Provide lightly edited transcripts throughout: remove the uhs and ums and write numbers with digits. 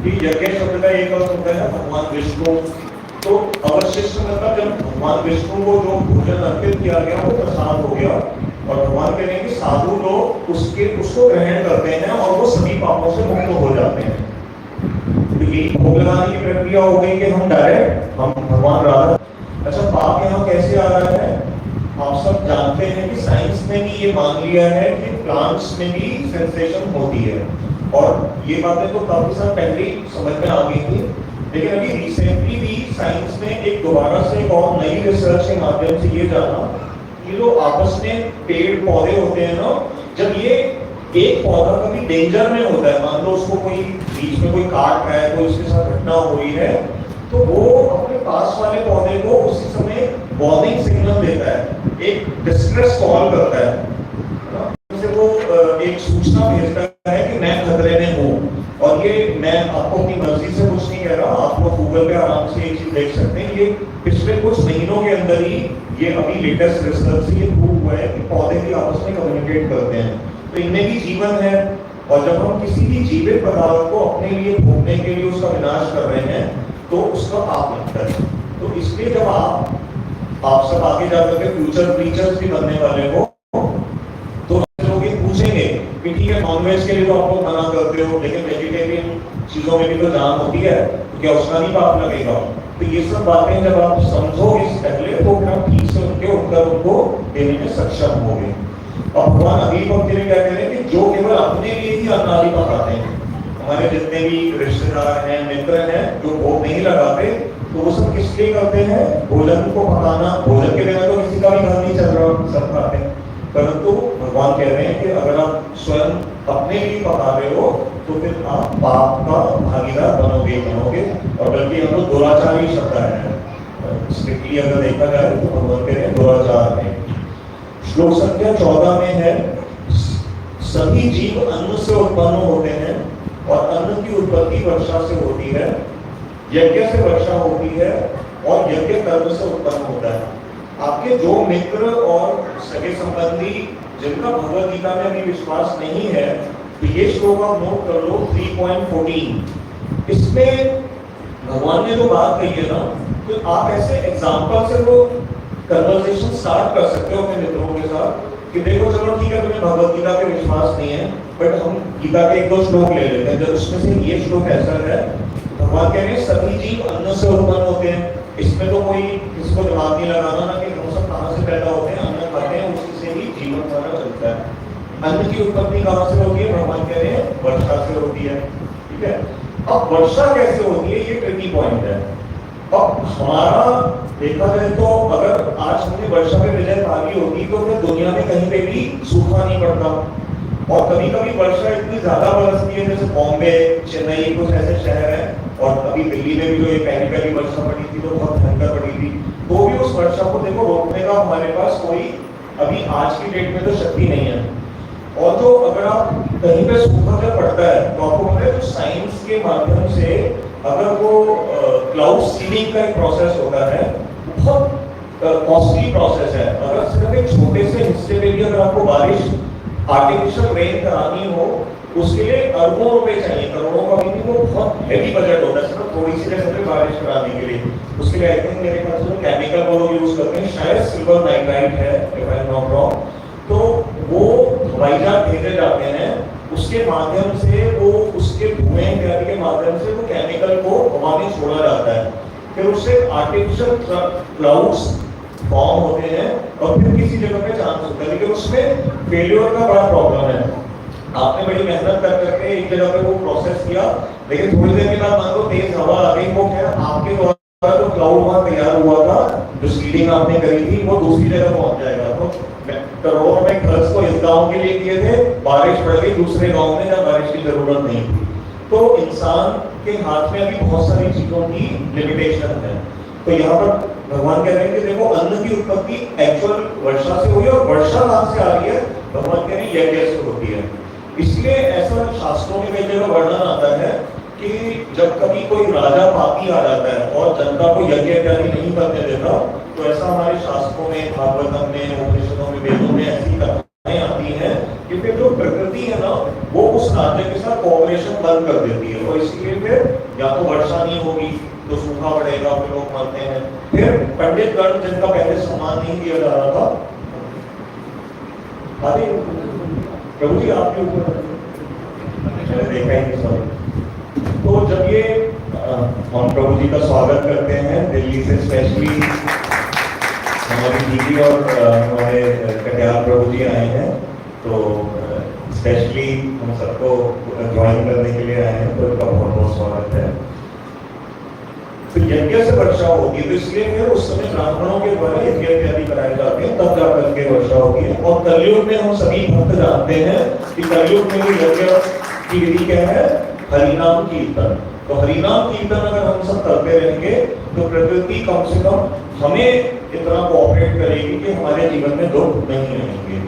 कि यज्ञ शब्द का एक अर्थ होता है भगवान विष्णु। तो अवशिष्ट मतलब जब भगवान विष्णु को जो भोजन अर्पित किया गया वो प्रसाद हो गया, और भगवान कह रहे हैं कि साधु लोग उसको ग्रहण करते हैं और वो सभी पापों से मुक्त हो जाते हैं। तो यही भोग लगाने की प्रक्रिया हो गई कि हम भगवान राधा। अच्छा, पाप यहाँ कैसे आ रहा है? आप सब जानते हैं कि साइंस ने भी ये मान लिया है कि प्लांट्स में भी सेंसेशन होती है, और ये बातें तो काफी साल पहले ही समझ में आ गई थी, लेकिन अभी रिसेंटली भी साइंस ने एक दोबारा से एक और नई रिसर्च के माध्यम से ये जाना कि जो आपस में पेड़ पौधे होते हैं ना, जब ये एक पौधा कभी डेंजर में होता है, मान लो उसको कोई बीच में कोई काट रहा है, कोई उसके साथ घटना हो रही है, तो वो अपने पास वाले पौधे को उसी समय वार्निंग सिग्नल देता है, एक डिस्ट्रेस कॉल करता है, जैसे वो एक सूचना भेजता है कि मैं खतरे में हूँ। और ये मैं आपको अपनी मर्जी से कुछ नहीं कह रहा, आप लोग गूगल पे आराम से एक चीज देख सकते हैं। ये पिछले कुछ महीनों के अंदर ही ये अभी लेटेस्ट रिसर्च से ये प्रूव हुआ है कि पौधे भी आपस में कम्युनिकेट करते हैं, तो इनमें भी जीवन है। और जब हम किसी भी जीवित पदार्थ को अपने लिए भोगने के लिए उसका विनाश कर रहे हैं तो उसका पाप लगता है। तो इसलिए जब आप सब आगे जाकर के फ्यूचर प्रीचर्स भी बनने वाले हो, तो लोग ये पूछेंगे कि ठीक है, नॉनवेज के लिए तो आप लोग मना करते हो, लेकिन वेजिटेरियन चीजों में भी तो जान होती है, तो क्या उसका नहीं पाप लगेगा? तो ये सब बातें जब आप समझोगे इससे पहले, तो फिर आप ठीक से उनके उत्तर उनको देने में सक्षम होंगे। और भगवान अभी भक्त क्या कह रहे हैं कि जो केवल अपने लिए ही अन्न आदि पकाते हैं, हमारे जितने भी रिश्तेदार हैं, मित्र हैं, जो भोग नहीं लगाते, तो वो सब किस लिए करते हैं? भोजन को पकाना। भोजन के बिना तो किसी का भी घर नहीं चल रहा, सब खाते हैं। परंतु भगवान कह रहे हैं कि अगर आप स्वयं अपने लिए पका रहे हो तो फिर आप पाप का भागीदार बनोगे। और बल्कि हम लोग दुराचारी शब्द है, स्ट्रिक्टली अगर देखा जाए तो भगवान कह रहे हैं दुराचार है। श्लोक संख्या 14 में है, सभी जीव अन्न से उत्पन्न होते हैं और अन्न की उत्पत्ति वर्षा से होती है, यज्ञ से वर्षा होती है और यज्ञ कर्म से उत्पन्न होता है। आपके जो मित्र और सगे संबंधी जिनका भगवद गीता में अभी विश्वास नहीं है, तो ये श्लोक आप नोट कर लो 3.14। इसमें भगवान ने जो बात कही है ना, तो आप ऐसे एग्जाम्पल से वो कन्वर्सेशन स्टार्ट कर सकते हो अपने मित्रों के साथ कि देखो चलो ठीक है, तुम्हें भगवद गीता पे विश्वास नहीं है, बट हम गीता के एक दो श्लोक ले लेते हैं। जब उसमें से ये श्लोक ऐसा है, भगवान कह रहे हैं सभी जीव अन्न से उत्पन्न होते हैं। इसमें तो कोई किसी को दिमाग नहीं लगाना ना कि हम सब कहाँ से पैदा होते हैं, अन्न खाते हैं, उसी से ही जीवन हमारा चलता है। अन्न की उत्पत्ति कहाँ से होती है? भगवान कह रहे हैं वर्षा से होती है। ठीक है, अब वर्षा कैसे होती है, ये ट्रिकी पॉइंट है। अब हमारा देखा जाए तो अगर आज हमने वर्षा पे विजय पा ली होती तो फिर दुनिया में कहीं पे भी सूखा नहीं पड़ता। और कभी कभी वर्षा इतनी ज्यादा बरसती है, जैसे बॉम्बे, चेन्नई, कुछ ऐसे शहर हैं, और अभी दिल्ली में भी जो ये पहली वर्षा पड़ी थी तो बहुत भयंकर पड़ी थी, तो भी उस वर्षा को देखो रोकने का हमारे पास कोई अभी आज की डेट में तो शक्ति नहीं है। और जो अगर आप कहीं पे सूखा जब पड़ता है तो आपको पता है, तो साइंस के माध्यम से अगर वो क्लाउड सीडिंग का एक प्रोसेस होता है, बहुत कॉस्टली प्रोसेस है। अगर सिर्फ एक छोटे से हिस्से में भी अगर आपको बारिश आर्टिफिशियल रेन करानी हो, उसके लिए अरबों रुपए चाहिए, करोड़ों का भी नहीं, वो बहुत हैवी बजट होता है सिर्फ थोड़ी सी जगह पे बारिश कराने के लिए। उसके लिए आई थिंक मेरे ख्याल से केमिकल वो लोग यूज करते हैं, शायद सिल्वर नाइट्राइट है if I am not wrong. तो वो हवाई जहाज भेजे जाते हैं, उसके माध्यम से वो उसके धुएं इत्यादि के माध्यम से वो केमिकल को हवा में छोड़ा जाता है, फिर उससे आर्टिफिशियल क्लाउड्स फॉर्म होते हैं और फिर किसी जगह पे चांस होता है। लेकिन उसमें फेलियर का बड़ा प्रॉब्लम है। आपने बड़ी मेहनत कर करके एक जगह पे वो प्रोसेस किया, लेकिन थोड़ी देर के बाद मान लो तेज हवा आ गई, वो क्या आपके द्वारा जो क्लाउड वहां तैयार हुआ था, जो सीडिंग आपने करी थी, वो दूसरी जगह पहुंच जाएगा। तो करोड़ों रुपए खर्च को इस गांव के लिए किए थे, बारिश पड़ गई दूसरे गांव में जहाँ बारिश की जरूरत नहीं थी। तो इंसान के हाथ में अभी बहुत सारी चीजों की लिमिटेशन है। तो यहाँ पर भगवान कह रहे हैं कि देखो अन्न की उत्पत्ति एक्चुअल वर्षा से हुई है, और वर्षा कहाँ से आ रही है? भगवान कह रहे हैं यज्ञ से होती है। इसलिए ऐसा शास्त्रों में कई जगह वर्णन आता है कि जब कभी कोई राजा पापी आ जाता है और जनता को यज्ञ इत्यादि नहीं करने देता, तो ऐसा हमारे शास्त्रों में, भागवतम में, उपनिषदों में, वेदों में ऐसी कथाएं आती हैं क्योंकि जो प्रकृति है ना वो उस राज्य के साथ कोऑपरेशन बंद कर देती है, और इसलिए फिर या तो वर्षा नहीं होगी तो सूखा पड़ेगा, फिर लोग मरते हैं। फिर पंडित गण जिनका पहले सम्मान नहीं किया जा रहा था, अरे प्रभु जी आपके ऊपर मैंने देखा ही नहीं, सॉरी। तो जब ये हम प्रभु जी का स्वागत करते हैं दिल्ली से, स्पेशली हमारी दीदी और हमारे कटियार प्रभु जी आए हैं, तो स्पेशली हम सबको ज्वाइन करने के लिए आए हैं, तो उनका बहुत बहुत स्वागत है। तो यज्ञ से वर्षा होगी, तो इसलिए फिर उस समय ब्राह्मणों के द्वारा यज्ञ इत्यादि कराए जाते हैं, तब जाकर के वर्षा होगी। और कलयुग में हम सभी भक्त जानते हैं कि कलयुग में यज्ञ की विधि क्या है, हरिनाम कीर्तन। तो हरिनाम कीर्तन अगर हम सब करते रहेंगे तो प्रकृति कम से कम हमें इतना कोऑपरेट करेगी कि हमारे जीवन में दुख नहीं रहेंगे।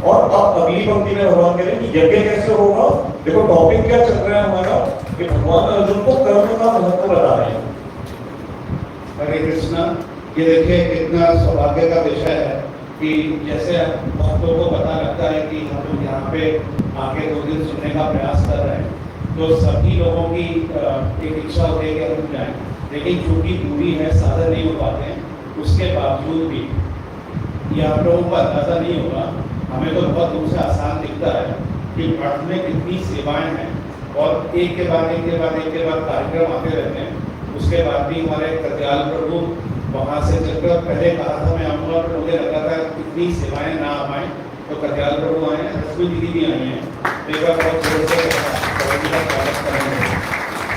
और अब अगली पंक्ति में भगवान कह रहे हैं कि यज्ञ कैसे होगा। देखो टॉपिक क्या चल रहा है हमारा, कि भगवान अर्जुन को कर्म का महत्व बता रहे हैं। हरे कृष्णा, ये देखिए कितना सौभाग्य का विषय है कि जैसे भक्तों को पता लगता है कि हम लोग यहाँ पे आगे 2 दिन सुनने का प्रयास कर रहे हैं, तो सभी लोगों की एक इच्छा होती है कि हम जाएं, लेकिन चूंकि दूरी है, साधन नहीं हो पाते हैं, उसके बावजूद भी ये आप लोगों को अंदाजा नहीं होगा, हमें तो बहुत दूर से आसान दिखता है कि मठ में कितनी सेवाएं हैं, और एक के बाद एक के बाद एक के बाद कार्यक्रम आते रहते हैं। उसके बाद भी हमारे कटियाल प्रभु वहाँ से चलकर पहले कहा था मैं आऊँगा, तो मुझे लगा था कितनी सेवाएं ना आ पाएँ, तो कटियाल प्रभु आए हैं, रश्मि दीदी भी आई हैं, एक बार बहुत जोर से स्वागत करेंगे।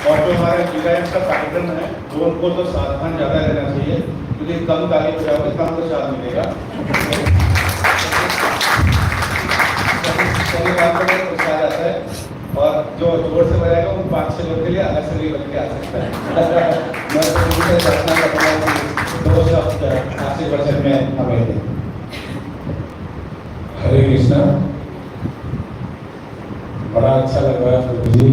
और जो हमारे जीवाएं का कार्यक्रम है, वो उनको तो सावधान ज़्यादा रहना चाहिए, क्योंकि कम ताली बजाओगे कम प्रसाद मिलेगा। प्रसाद आता है, और जो जोर से बजाएगा वो 5-6 लोग के लिए अलग से भी बन के आ सकता है। मैं तो प्रार्थना करता हूँ कि 2 शब्द आशीर्वचन में हमें दें। हरे कृष्णा, बड़ा अच्छा लग रहा है प्रभु जी,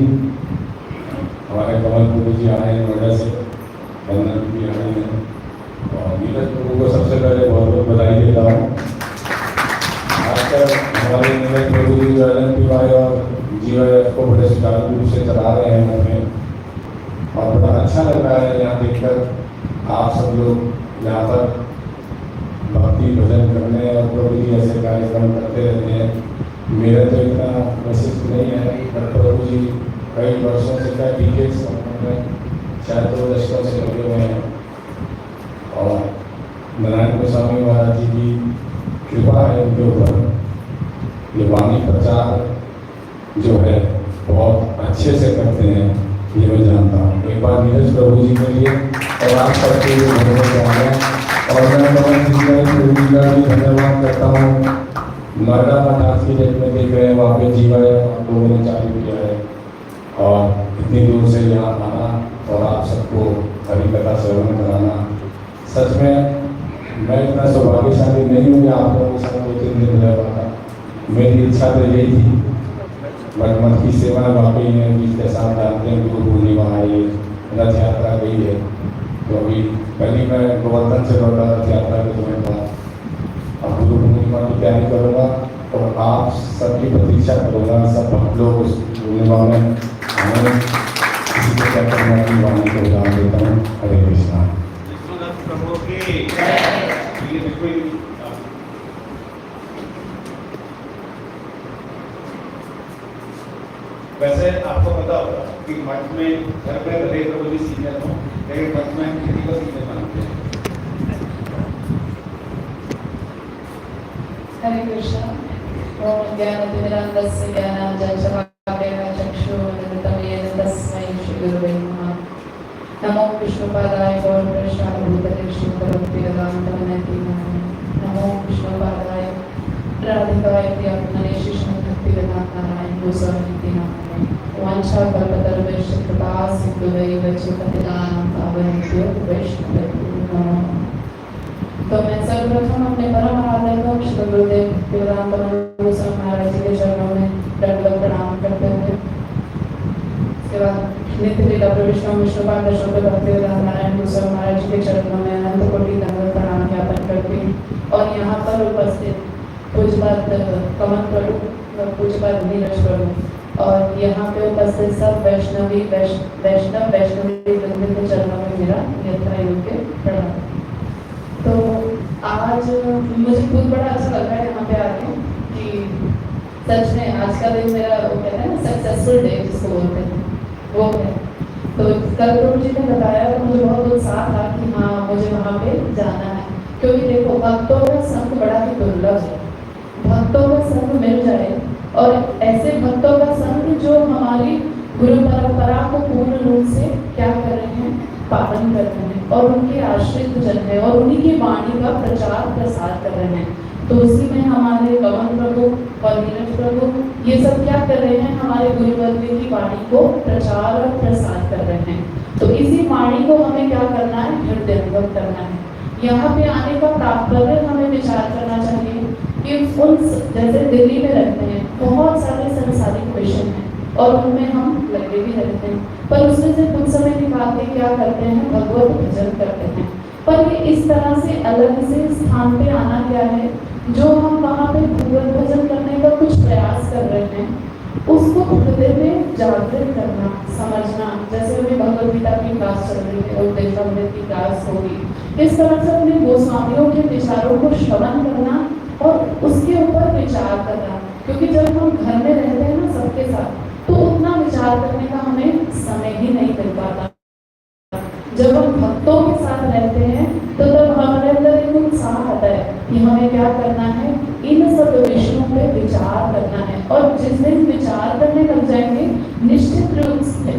हमारे कमल प्रभु जी आए हैं नोएडा से, बंदन भी आए हैं, और नीरज प्रभु को सबसे पहले बहुत बहुत बधाई देता हूँ। खासकर हमारे नीरज प्रभु जी LNP और GYF को बड़े सुचारू रूप से चला रहे हैं हमें, और बड़ा अच्छा लग रहा है यहाँ देखकर आप सब लोग यहाँ पर भक्ति भजन करने और प्रभु जी ऐसे कार्यक्रम करते रहते हैं। मेरा तो इतना मैसेज नहीं है, पर प्रभु जी कई वर्षों से क्या डिकेड्स में शायद 2 दशकों से लगे हुए हैं, और नारायण गोस्वामी महाराज जी की कृपा है उनके ऊपर। ये वाणी प्रचार जो है बहुत अच्छे से करते हैं, ये मैं जानता हूँ। एक बार नीरज प्रभु जी के लिए और आप सबके लिए बहुत बहुत, और मैं प्रभु जी का भी धन्यवाद करता हूँ। नोएडा मठ आज की डेट में देख रहे हैं, वहाँ पे जीवाय आप लोगों ने चालू किया है, और इतनी दूर से यहाँ आना और आप सबको हरि कथा श्रवण कराना, सच में मैं इतना सौभाग्यशाली नहीं हूँ कि आप लोगों के साथ 2-3 दिन रह पाता। मेरी इच्छा तो यही थी, बट मठ की सेवा वाकई है, जिसके साथ जानते हैं गुरु पूर्णिमा है, रथ यात्रा गई है, तो अभी पहले मैं गोवर्धन से लौटा रथ यात्रा के समय था, अब गुरु पूर्णिमा की तैयारी करूँगा, और आप सबकी प्रतीक्षा करूँगा, सब भक्त लोग उस पूर्णिमा में हमें किसी को क्या करना की वाणी को उदाहरण देता हूँ। हरे कृष्णा। वैसे आपको पता होगा कि मठ में घर में भले प्रभु जी सीनियर हो, लेकिन मठ में किसी को सीनियर मानते हैं। हरे कृष्णा। ओम ज्ञानतिमिरान्धस्य ज्ञानाञ्जनशलाकया चक्षुरुन्मिलितं येन तस्मै श्रीगुरवे नमः। नमो विष्णुपादाय गौरकृष्णाय भूतले श्रीधरभक्तिवेदान्तमनति नमो विष्णुपादाय राधिकाय प्रियात्मने श्रीकृष्णभक्तिवेदान्त नारायण गोस्वामी नारायण वाञ्छाकल्पतरुभ्यश्च कृपा सिन्धुभैव च पतितानां पावनेभ्यो वैष्णवेभ्यो नमः। तो मैं सर्वप्रथम अपने परम आराध्य श्री गुरुदेव भक्तिवेदांत गोस्वामी महाराज जी के चरणों में दंडवत प्रणाम करते हुए, इसके बाद नित्य लीला प्रविष्णु विष्णुपाद दशरथ भक्तिवेदांत नारायण गोस्वामी महाराज जी के चरणों में अनंत कोटि दंडवत प्रणाम ज्ञापन करती हूँ। और यहाँ पर उपस्थित पूज्यपाद कमल प्रभु पूज्यपाद धीरज प्रभु और यहाँ पे उपस्थित सब वैष्णव वैष्णवी वृंद के चरणों में मेरा यथा योग्य प्रणाम। तो आज मुझे खुद बड़ा अच्छा लग रहा है यहाँ पे आके कि सच में आज का दिन मेरा वो कहते हैं ना सक्सेसफुल डे जिसको बोलते हैं वो है। तो कल प्रभु जी ने बताया तो मुझे बहुत उत्साह था कि हाँ मुझे वहाँ पे जाना है, क्योंकि देखो भक्तों का संग बड़ा ही दुर्लभ है। भक्तों का संग मिल जाए और ऐसे भक्तों का संग जो हमारी गुरु परंपरा को पूर्ण रूप से क्या कर रहे हैं, पालन कर रहे हैं और उनके आश्रित जन है और उन्हीं की वाणी का प्रचार प्रसार कर रहे हैं। तो उसी में हमारे कमल प्रभु और नीरज प्रभु ये सब क्या कर रहे हैं, हमारे गुरुवर्ग की वाणी को प्रचार और प्रसार कर रहे हैं। तो इसी वाणी को हमें क्या करना है, हृदयंगम करना है। यहाँ पे आने का तात्पर्य हमें विचार करना चाहिए कि उन जैसे दिल्ली में रहते हैं बहुत सारे सांसारिक मिशन हैं और उनमें हम लगे भी रहते हैं, पर उसमें से कुछ समय निकाल के क्या करते हैं, भगवत भजन करते हैं। पर ये इस तरह से अलग से स्थान पे आना क्या है, जो हम वहाँ पे भगवत भजन करने का कुछ प्रयास कर रहे हैं उसको हृदय में जागृत करना, समझना। जैसे अभी भगवद गीता की क्लास चल रही है, उपदेशामृत की क्लास होगी, इस तरह से अपने गोस्वामियों के विचारों को श्रवण करना और उसके ऊपर विचार करना। क्योंकि जब हम घर में रहते हैं ना सबके साथ, तो उतना विचार करने का हमें समय ही नहीं मिल पाता। जब हम भक्तों के साथ रहते हैं तो तब हमारे अंदर एक उत्साह आता है कि हमें क्या करना है, इन सब विषयों पे विचार करना है। और जिस दिन विचार करने लग जाएंगे निश्चित रूप से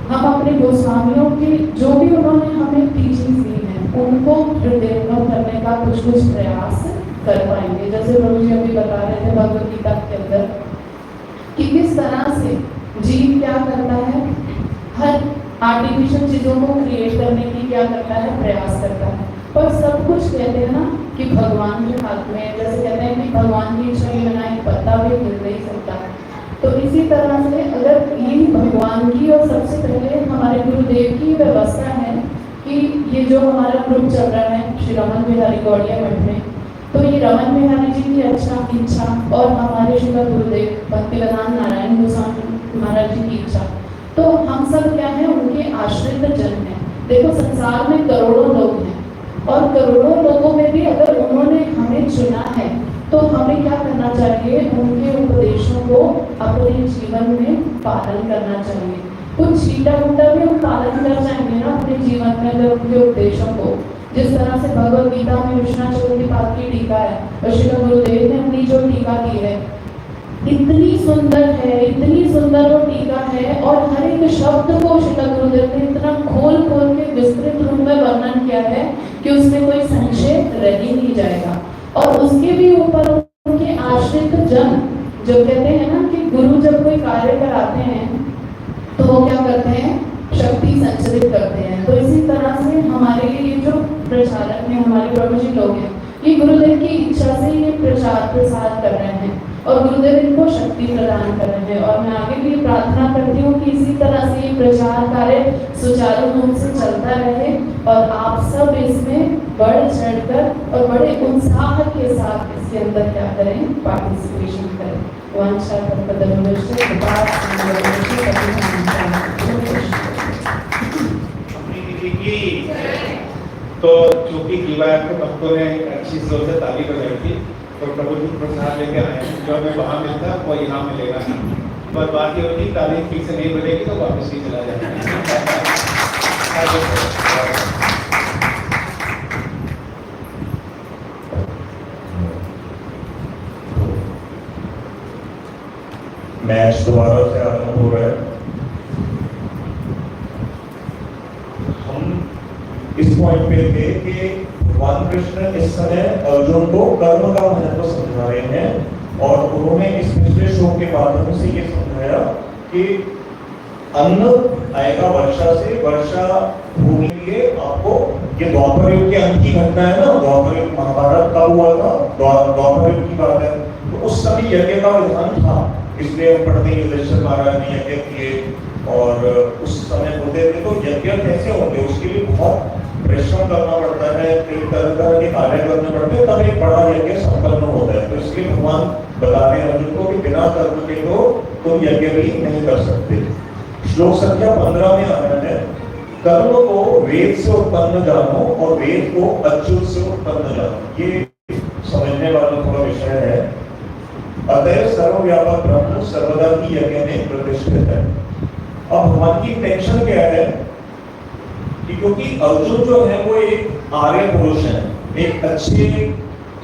हम अपने गोस्वामियों की जो भी उन्होंने हमें टीचिंग दी है उनको हृदयंगम करने का कुछ प्रयास कर पाएंगे। जैसे प्रभु जी अभी बता रहे थे भगवद गीता के अंदर कि किस तरह से जीव क्या करता है, हर आर्टिफिशियल चीजों को क्रिएट करने की क्या करता है, प्रयास करता है। पर सब कुछ कहते हैं ना कि भगवान के हाथ में, जैसे कहते हैं कि भगवान की इच्छा के बिना एक पत्ता भी हिल नहीं सकता। तो इसी तरह से अगर ये भगवान की और सबसे पहले हमारे गुरुदेव की व्यवस्था है कि ये जो हमारा ग्रुप चल रहा है श्री रमन बिहारी गौड़िया मठ में, तो ये रमन बिहारी जी की अच्छा इच्छा और हमारे श्री गुरुदेव भक्तिवेदांत नारायण गोस्वामी महाराज जी की इच्छा, तो हम सब क्या है, उनके आश्रित जन हैं। देखो संसार में करोड़ों लोग हैं और करोड़ों लोगों में भी अगर उन्होंने हमें चुना है तो हमें क्या करना चाहिए, उनके उपदेशों को अपने जीवन में पालन करना चाहिए। कुछ छीटा मुंडा भी हम पालन कर जाएंगे ना अपने जीवन में अगर उनके उपदेशों को, जिस तरह से भगवद गीता में विष्णुचक्रवर्ती की टीका है और श्री गुरुदेव ने अपनी जो टीका की है इतनी सुंदर है, इतनी सुंदर वो टीका है और हर एक शब्द को श्री गुरुदेव ने इतना खोल के विस्तृत रूप में वर्णन किया है कि उसमें कोई संशय रह ही नहीं जाएगा। और उसके भी ऊपर उनके आश्रित जन जो कहते हैं ना कि गुरु जब कोई कार्य कराते हैं तो वो क्या करते हैं, शक्ति संचरित करते हैं। तो इसी तरह से हमारे ये जो प्रचारक हैं, हमारे प्रभु जी लोग हैं, ये गुरुदेव की इच्छा से ये प्रचार प्रसार कर रहे हैं और गुरुदेव इनको शक्ति प्रदान कर रहे हैं। और मैं आगे भी प्रार्थना करती हूँ कि इसी तरह से ये प्रचार कार्य सुचारू रूप से चलता रहे और आप सब इसमें बढ़ चढ़कर और बड़े उत्साह के साथ इसके अंदर क्या करें, पार्टिसिपेशन करें। वांछा तो चूंकि दीवार के भक्तों ने अच्छी जोर से ताली बजाई थी तो प्रभु जी प्रसाद लेके आए, जो हमें वहाँ मिलता वो यहाँ मिलेगा। पर बात ये होगी ताली ठीक से नहीं बजेगी तो वापस ही चला जाएगा। मैच दोबारा से आरंभ हो रहा है। हम इस पॉइंट पे थे कि भगवान कृष्ण इस समय अर्जुन को कर्म का महत्व समझा रहे हैं और उन्होंने इस पिछले श्लोक के माध्यम से ये समझाया कि अन्न आएगा वर्षा से, वर्षा भूमि के लिए आपको, ये द्वापर युग के अंत की घटना है ना, द्वापर युग महाभारत का हुआ था, द्वापर युग की बात है। तो उस समय यज्ञ का विधान था, इसलिए हम पढ़ते हैं युधिष्ठिर महाराज ने यज्ञ किए और उस समय बोलते थे तो यज्ञ कैसे होंगे, उसके लिए बहुत परिश्रम करना पड़ता है, कई तरह के कार्य करने पड़ते हैं, तब एक बड़ा यज्ञ संपन्न होता है। तो इसलिए भगवान बता रहे हैं अर्जुन को कि बिना कर्म के तो तुम यज्ञ भी नहीं कर सकते। श्लोक संख्या 15 में आता है, कर्म को वेद से उत्पन्न जानो और वेद को अच्युत से उत्पन्न जानो। ये समझने वाला थोड़ा विषय है। अतः सर्वव्यापक ब्रह्म सर्वदा ही यज्ञ में प्रतिष्ठित है। अब भगवान की इंटेंशन क्या है कि क्योंकि अर्जुन जो है वो एक आर्य पुरुष है, एक अच्छे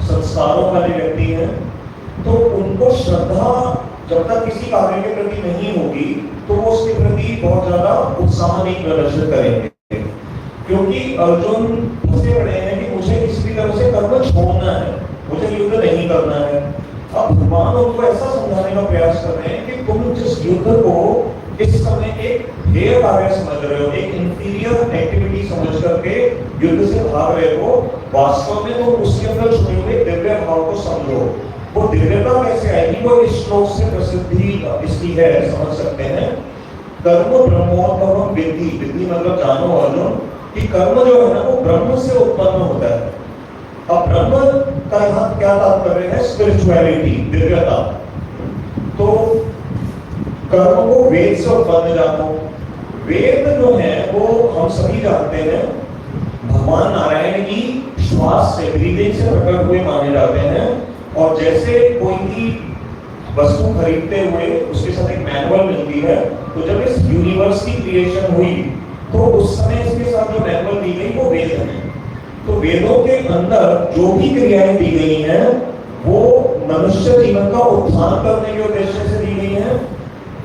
संस्कारों वाले व्यक्ति है, तो उनको श्रद्धा जब तक किसी कार्य के प्रति नहीं होगी तो वो उसके प्रति बहुत ज्यादा उत्साह नहीं प्रदर्शित करेंगे। क्योंकि अर्जुन फंसे पड़े हैं कि मुझे किसी भी तरह से कर्म छोड़ना है, मुझे युद्ध नहीं करना है। अब भगवान उनको ऐसा समझाने का प्रयास कर रहे हैं कि तुम जिस युद्ध को इस समय एक हेय कार्य समझ रहे हो, एक इंफीरियर एक्टिविटी समझ करके युद्ध से भाग रहे हो, वास्तव में तुम उसके अंदर छुपे हुए दिव्य भाव को समझो। वो दिव्यता कैसे आएगी, वो इस श्लोक से प्रसिद्धि इसकी है, समझ सकते हैं। कर्म ब्रह्मोद्भवम विद्धि, विद्धि मतलब जानो अर्जुन कि कर्म जो है ना वो ब्रह्म से उत्पन्न होता है। अब ब्रह्म का यहाँ क्या तात्पर्य है, स्पिरिचुअलिटी, दिव्यता। तो कर्म को वेद से उत्पन्न जानो। वेद जो है वो हम सभी जानते हैं भगवान नारायण की श्वास से, ब्रीदिंग से प्रकट हुए माने जाते हैं। और जैसे कोई भी वस्तु खरीदते हुए उसके साथ एक मैनुअल मिलती है, तो जब इस यूनिवर्स की क्रिएशन हुई तो उस समय इसके साथ जो मैनुअल दी गई वो वेद है। तो वेदों के अंदर जो भी क्रियाएं दी गई हैं वो मनुष्य जीवन का उत्थान करने के उद्देश्य से दी गई हैं।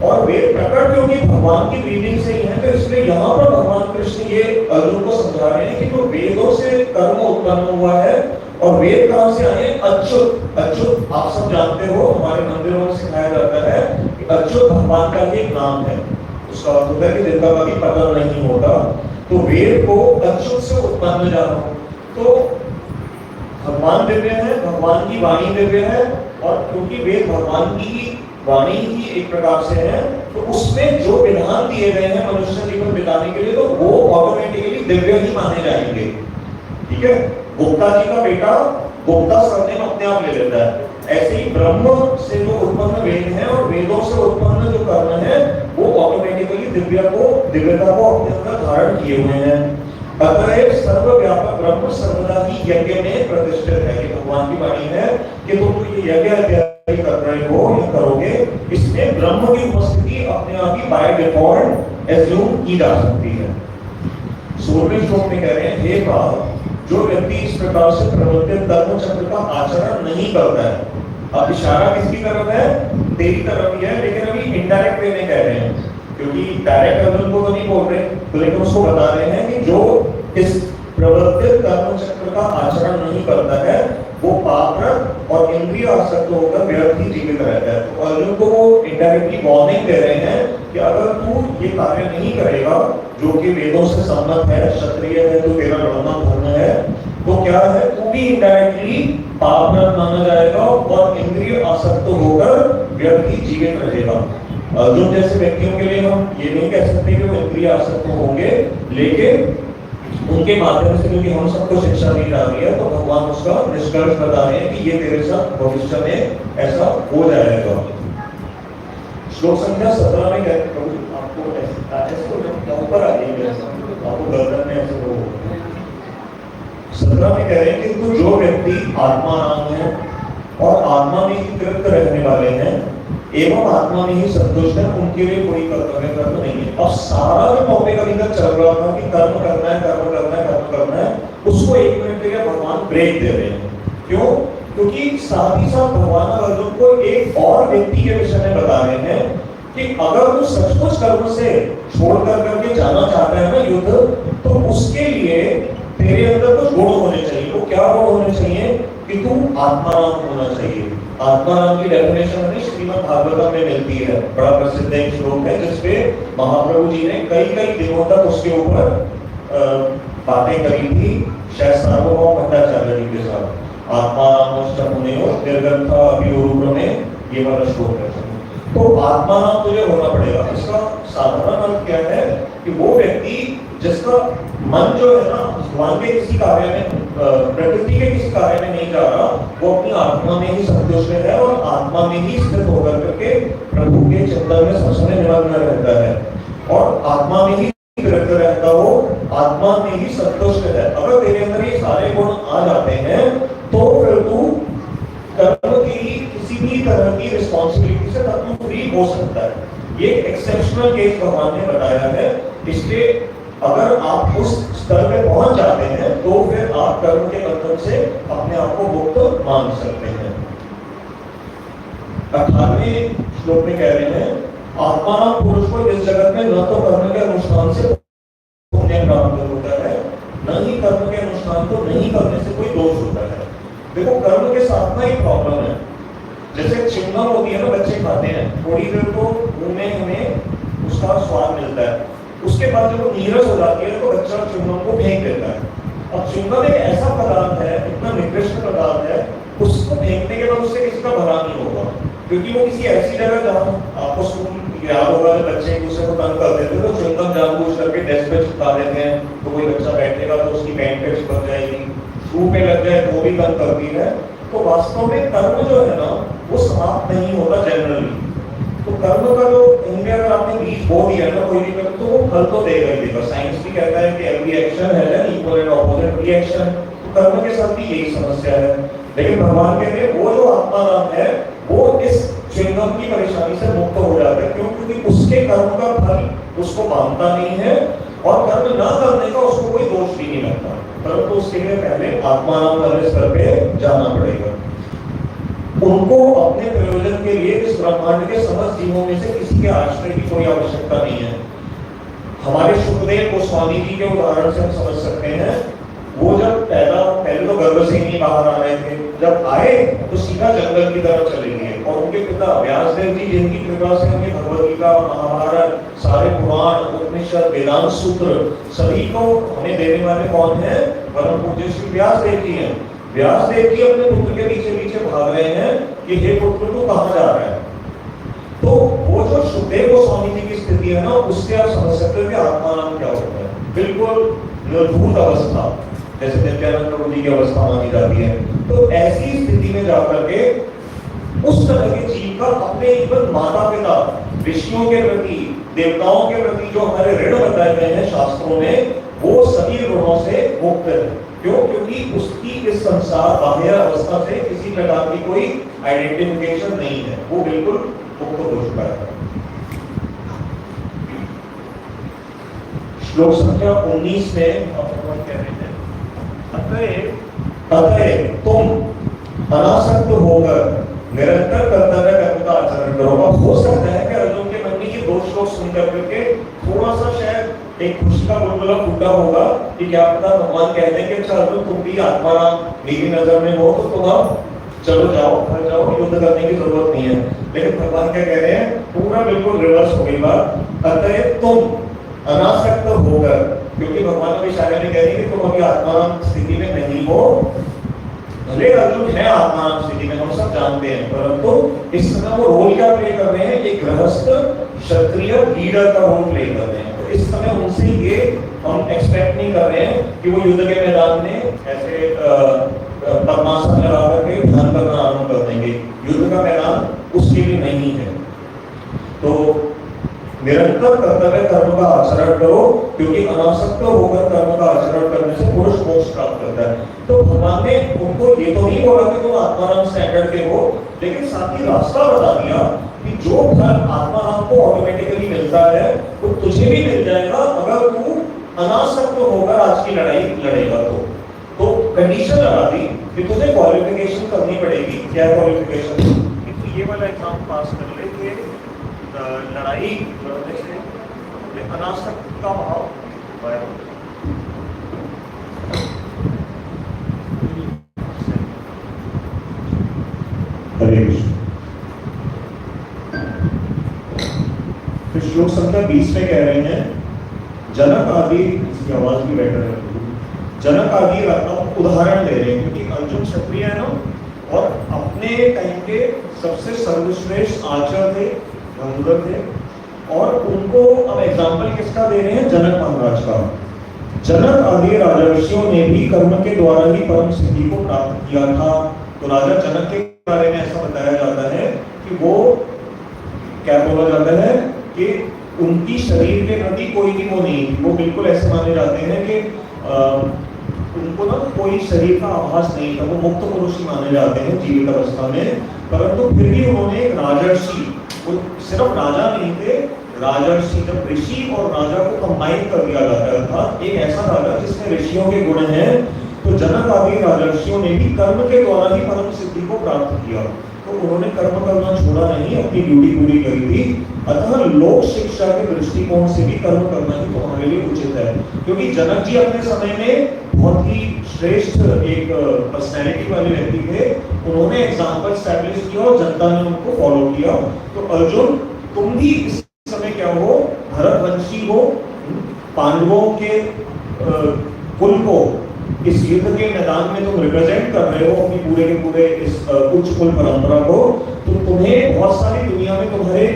और वेद प्रकट क्योंकि भगवान की ब्रीदिंग से ही है, तो इसलिए यहाँ पर भगवान कृष्ण ये अर्जुन को समझा रहे हैं कि जो वेदों से कर्म उत्पन्न हुआ है, और वेद कहां से आए, अच्युत। अच्युत आप सब जानते हो, हमारे मंदिरों में सिखाया जाता है कि अच्युत भगवान का एक नाम है। उसका अर्थ होता है कि जिनका कभी पता नहीं होता। तो वेद को अच्युत से उत्पन्न जानो। तो भगवान दिव्य है, भगवान की वाणी दिव्य है, और क्योंकि वेद भगवान की वाणी ही एक प्रकार से है, तो उसमें जो विधान दिए गए हैं मनुष्य जीवन बिताने के लिए, तो वो ऑटोमेटिकली दिव्य ही माने जाएंगे। ठीक है, गुप्ता जी का बेटा गुप्ता सरनेम अपने आप ले लेता है। ऐसे ही ब्रह्म से जो उत्पन्न वेद है और वेदों से उत्पन्न जो कर्म है वो ऑटोमेटिकली दिव्यता को अपने अंदर धारण किए हुए हैं। अतः सर्वव्यापक ब्रह्म सर्वदा ही यज्ञ में प्रतिष्ठित है। कि भगवान की वाणी है कि तुम तो ये यज्ञ कर रहे हो या करोगे, इसमें ब्रह्म की उपस्थिति अपने आप ही बाय डिफॉल्ट एज्यूम की जा सकती है। 16वें श्लोक में कह रहे हैं, हे भाव, जो व्यक्ति इस प्रकार से प्रवर्तित धर्म चक्र का आचरण नहीं करता है। अब इशारा किसकी तरफ है, तेरी तरफ ही है, लेकिन अभी इनडायरेक्ट वे में कह रहे हैं, क्योंकि डायरेक्ट अर्जुन को तो नहीं बोल रहे, तो लेकिन उसको बता रहे हैं कि जो इस प्रवर्तित कर्म चक्र का आचरण नहीं करता है वो पापरत और इंद्रिय आसक्त होकर व्यर्थ ही जीवित रहता है। तो अर्जुन को वो इनडायरेक्टली वार्निंग दे रहे हैं कि अगर तू ये कार्य नहीं करेगा जो कि वेदों से सम्मत है, क्षत्रिय है तो तेरा लड़ना धर्म है, तो क्या है, तू भी इनडायरेक्टली पापरत माना जाएगा और इंद्रिय आसक्त होकर व्यर्थ ही जीवित रहेगा। अर्जुन जैसे व्यक्तियों के लिए हम ये नहीं कह सकते कि वो इंद्रिय आसक्त होंगे, लेकिन उनके माध्यम से क्योंकि हम सबको शिक्षा दी जा रही है, तो भगवान उसका निष्कर्ष बता रहे हैं कि ये तेरे साथ भविष्य में ऐसा हो जाएगा। श्लोक संख्या 17 में कहते हैं, आपको ऐसे ऊपर आ जाइए, आपको गर्दन में ऐसे हो। 17 में कह रहे हैं कि तो जो व्यक्ति आत्मा नाम है और आत्मा में ही तृप्त रहने वाले हैं एवं आत्मा में ही संतुष्ट है, उनके लिए कोई कर्तव्य कर्म नहीं है। अब सारा जो टॉपिक अभी तक चल रहा था कि कर्म करना है, कर्म करना है, कर्म करना है, उसको 1 मिनट के लिए भगवान ब्रेक दे रहे हैं। क्यों? क्योंकि साथ ही साथ भगवान अर्जुन को एक और व्यक्ति के विषय में बता रहे हैं कि अगर तू सचमुच कर्म से छोड़ करके जाना चाहता है ना युद्ध, तो उसके लिए तेरे अंदर कुछ गुण होने चाहिए। वो क्या गुण होने चाहिए कि तू आत्माराम होना चाहिए। आत्माराम की डेफिनेशन हमें श्रीमद् भागवतम में मिलती है, बड़ा प्रसिद्ध एक श्लोक है जिसपे महाप्रभु जी ने कई दिनों तक उसके ऊपर बातें करी थी, शायद सार्वभौम भट्टाचार्य जी के साथ। आत्माराम मुने निर्गंथा अभिरूप में ये वाला श्लोक है। तो आत्माराम तुझे होना पड़ेगा। इसका साधारण अर्थ क्या है कि वो व्यक्ति जिसका मन जो है ना भगवान के किसी कार्य में, प्रकृति के किसी कार्य में नहीं जा रहा, वो अपनी आत्मा में ही संतुष्ट है और आत्मा में ही स्थित होकर करके प्रभु के चिंतन में सब समय निमग्न रहता है और आत्मा में ही विरक्त रहता हो, आत्मा में ही संतुष्ट है। अगर तेरे अंदर ये सारे गुण आ जाते हैं तो फिर तू कर्म की किसी भी तरह की रिस्पॉन्सिबिलिटी से तू फ्री हो सकता है। ये एक्सेप्शनल केस भगवान ने बताया है, इसलिए अगर आप उस स्तर पे पहुंच जाते हैं तो फिर आप कर्म के बंधन से अपने आप को मुक्त मान सकते हैं। 18वें श्लोक में कह रहे हैं, आत्माराम पुरुष को इस जगत में न तो कर्म के अनुष्ठान से पुण्य प्राप्त होता है, न ही कर्म के अनुष्ठान को नहीं करने से कोई दोष होता है। देखो कर्म के साथ ना एक प्रॉब्लम है, जैसे च्युइंगम होती है ना, बच्चे खाते हैं, थोड़ी देर तो मुंह में हमें उसका स्वाद मिलता है, उसके बाद जब वो नीरस हो जाती है तो बच्चा च्युइंगम को फेंक देता है। अब च्युइंगम एक ऐसा पदार्थ है, इतना निकृष्ट पदार्थ है, उसको फेंकने के बाद उससे किसी का भला नहीं होगा, क्योंकि वो किसी ऐसी जगह जहाँ आपको स्कूल याद होगा जब बच्चे एक दूसरे को तंग कर देते तो च्युइंगम जानबूझ करके डेस्क पे चिपका देते हैं, तो कोई बच्चा बैठेगा तो उसकी पैंट पे चिपक जाएगी, शू पे लग जाए तो भी तंग करती है। तो वास्तव में कर्म जो है ना वो समाप्त नहीं होता जनरली। तो कर्म का जो कहीं अगर आपने बीज बो दिया ना कोई भी कर्म, तो वो फल तो देगा ही देगा। साइंस भी कहता है कि every action has an equal and opposite reaction. तो कर्म के साथ भी यही समस्या है, लेकिन भगवान कहते हैं वो जो आत्माराम है वो इस च्युइंगम की परेशानी से मुक्त हो जाता है, क्योंकि उसके कर्म का फल उसको मानता नहीं है और कर्म ना करने का उसको कोई दोष भी नहीं लगता, परंतु उसके लिए पहले आत्माराम वाले स्तर पे जाना पड़ेगा। उनको अपने प्रयोजन के लिए इस ब्रह्मांड के समस्त जीवों में से किसी के आश्रय की कोई आवश्यकता नहीं है। हमारे सुखदेव गोस्वामी जी के उदाहरण से हम समझ सकते हैं, वो जब पहले तो गर्भ से ही नहीं बाहर आ रहे थे, जब आए तो सीधा जंगल की तरफ चले गए और उनके पिता व्यासदेव जी जिनकी कृपा से हमें भगवद गीता, महाभारत, सारे पुराण, उपनिषद, वेदांत सूत्र सभी को हमें देने वाले कौन है? परम पूज्य श्री व्यासदेव जी हैं। व्यासदेव जी अपने पुत्र के पीछे पीछे भाग रहे हैं कि हे पुत्र तू कहाँ जा रहा है। तो वो जो सुखदेव गोस्वामी जी की स्थिति है ना, उससे आप समझ सकते हो कि आत्माराम क्या होता है। बिल्कुल निर्भूत अवस्था, जैसे नित्यानंद प्रभु जी की अवस्था मानी जाती है। तो ऐसी स्थिति में जाकर के उस तरह के जीव का अपने इवन माता पिता, ऋषियों के प्रति, देवताओं के प्रति जो हमारे ऋण बताए गए हैं शास्त्रों में, वो सभी ऋणों से मुक्त है। क्यों? क्योंकि उसकी इस संसार बाह्य अवस्था से किसी प्रकार की कोई आइडेंटिफिकेशन नहीं है, वो बिल्कुल मुक्त हो चुका है। श्लोक संख्या 19 में भगवान कह रहे हैं, अतः तुम अनासक्त होकर निरंतर कर्तव्य कर्म का आचरण करो। अब हो सकता है कि अर्जुन के मन में ये दो श्लोक सुनकर करके थोड़ा सा शायद एक खुशी का बुलबुला फूटा होगा कि क्या पता भगवान कहते हैं कि अच्छा अर्जुन तुम भी आत्माराम मेरी नजर में हो तो तुम अब चलो जाओ, घर जाओ, युद्ध करने की जरूरत नहीं है। लेकिन भगवान क्या कह रहे हैं? पूरा बिल्कुल रिवर्स हो गई बात। अतः तुम अनासक्त होकर, क्योंकि भगवान अभी शायद कह रही है कि तुम अभी आत्माराम स्थिति में नहीं हो। भले अर्जुन है आत्माराम स्थिति में, हम सब जानते हैं, परंतु इस समय वो रोल क्या प्ले कर रहे हैं? एक गृहस्थ क्षत्रिय लीडर का रोल प्ले कर रहे हैं। तो इस समय उनसे ये हम एक्सपेक्ट नहीं कर रहे हैं कि वो युद्ध के मैदान में ऐसे पद्मासन लगा करके ध्यान करना आरंभ कर देंगे। युद्ध का मैदान उसके लिए नहीं है। तो निरंतर कर्तव्य कर्म का आचरण करो, क्योंकि अनासक्त होकर कर्म का आचरण करने से पुरुष मोक्ष प्राप्त करता है। तो भगवान ने उनको ये तो नहीं बोला कि तुम आत्माराम स्टैंडर्ड के हो, लेकिन साथ ही रास्ता बता दिया कि जो फल आत्माराम को ऑटोमेटिकली मिलता है वो तुझे भी मिल जाएगा अगर तू अनासक्त होकर आज की लड़ाई लड़ेगा। तो कंडीशन लगा दी कि तुझे क्वालिफिकेशन करनी पड़ेगी। क्या क्वालिफिकेशन? ये वाला एग्जाम पास कर ले कि लड़ाई लड़ने से अनासक्त का भाव है। हरे कृष्ण। फिर श्लोक संख्या 20 में कह रहे हैं, जनक आदि, इसकी आवाज भी बेटर है, जनक आदि उदाहरण ले रहे हैं क्योंकि अर्जुन क्षत्रिय है ना और अपने टाइम के सबसे सर्वश्रेष्ठ आचार्य थे, गंगाधर थे, और उनको अब एग्जाम्पल किसका दे रहे हैं? जनक महाराज का। जनक आदि राजर्षियों ने भी कर्म के द्वारा ही परम सिद्धि को प्राप्त किया था। तो राजा जनक के बारे में ऐसा बताया जाता है कि वो क्या बोला जाता है कि उनकी शरीर के प्रति कोई भी वो नहीं, वो बिल्कुल ऐसे माने जाते हैं कि उनको ना कोई शरीर का आभास नहीं था, वो मुक्त पुरुष ही माने जाते हैं जीवित अवस्था में। परंतु फिर भी उन्होंने एक राजर्षि, वो सिर्फ राजा नहीं थे, राजर्षि, जब ऋषि और राजा को कंबाइन कर दिया जाता था, एक ऐसा राजा जिसमें ऋषियों के गुण हैं, तो जनक आदि राजर्षियों ने भी कर्म के द्वारा ही परम सिद्धि को प्राप्त किया। तो उन्होंने कर्म करना छोड़ा नहीं, अपनी ड्यूटी पूरी करी थी। अतः लोक शिक्षा के दृष्टिकोण से भी कर्म करना ही तुम्हारे लिए उचित है, क्योंकि जनक जी अपने समय में बहुत ही श्रेष्ठ एक पर्सनैलिटी वाले व्यक्ति थे। उन्होंने एग्जाम्पल स्टैब्लिश किया और जनता ने उनको फॉलो किया। तो अर्जुन, तुम भी इस समय क्या हो? भरतवंशी हो, पांडवों के कुल को इस युद्ध के मैदान में तुम रिप्रेजेंट कर रहे हो, अपनी पूरे के पूरे इस उच्च कुल परंपरा को। तो तुम्हें बहुत सारी दुनिया में तुम्हारे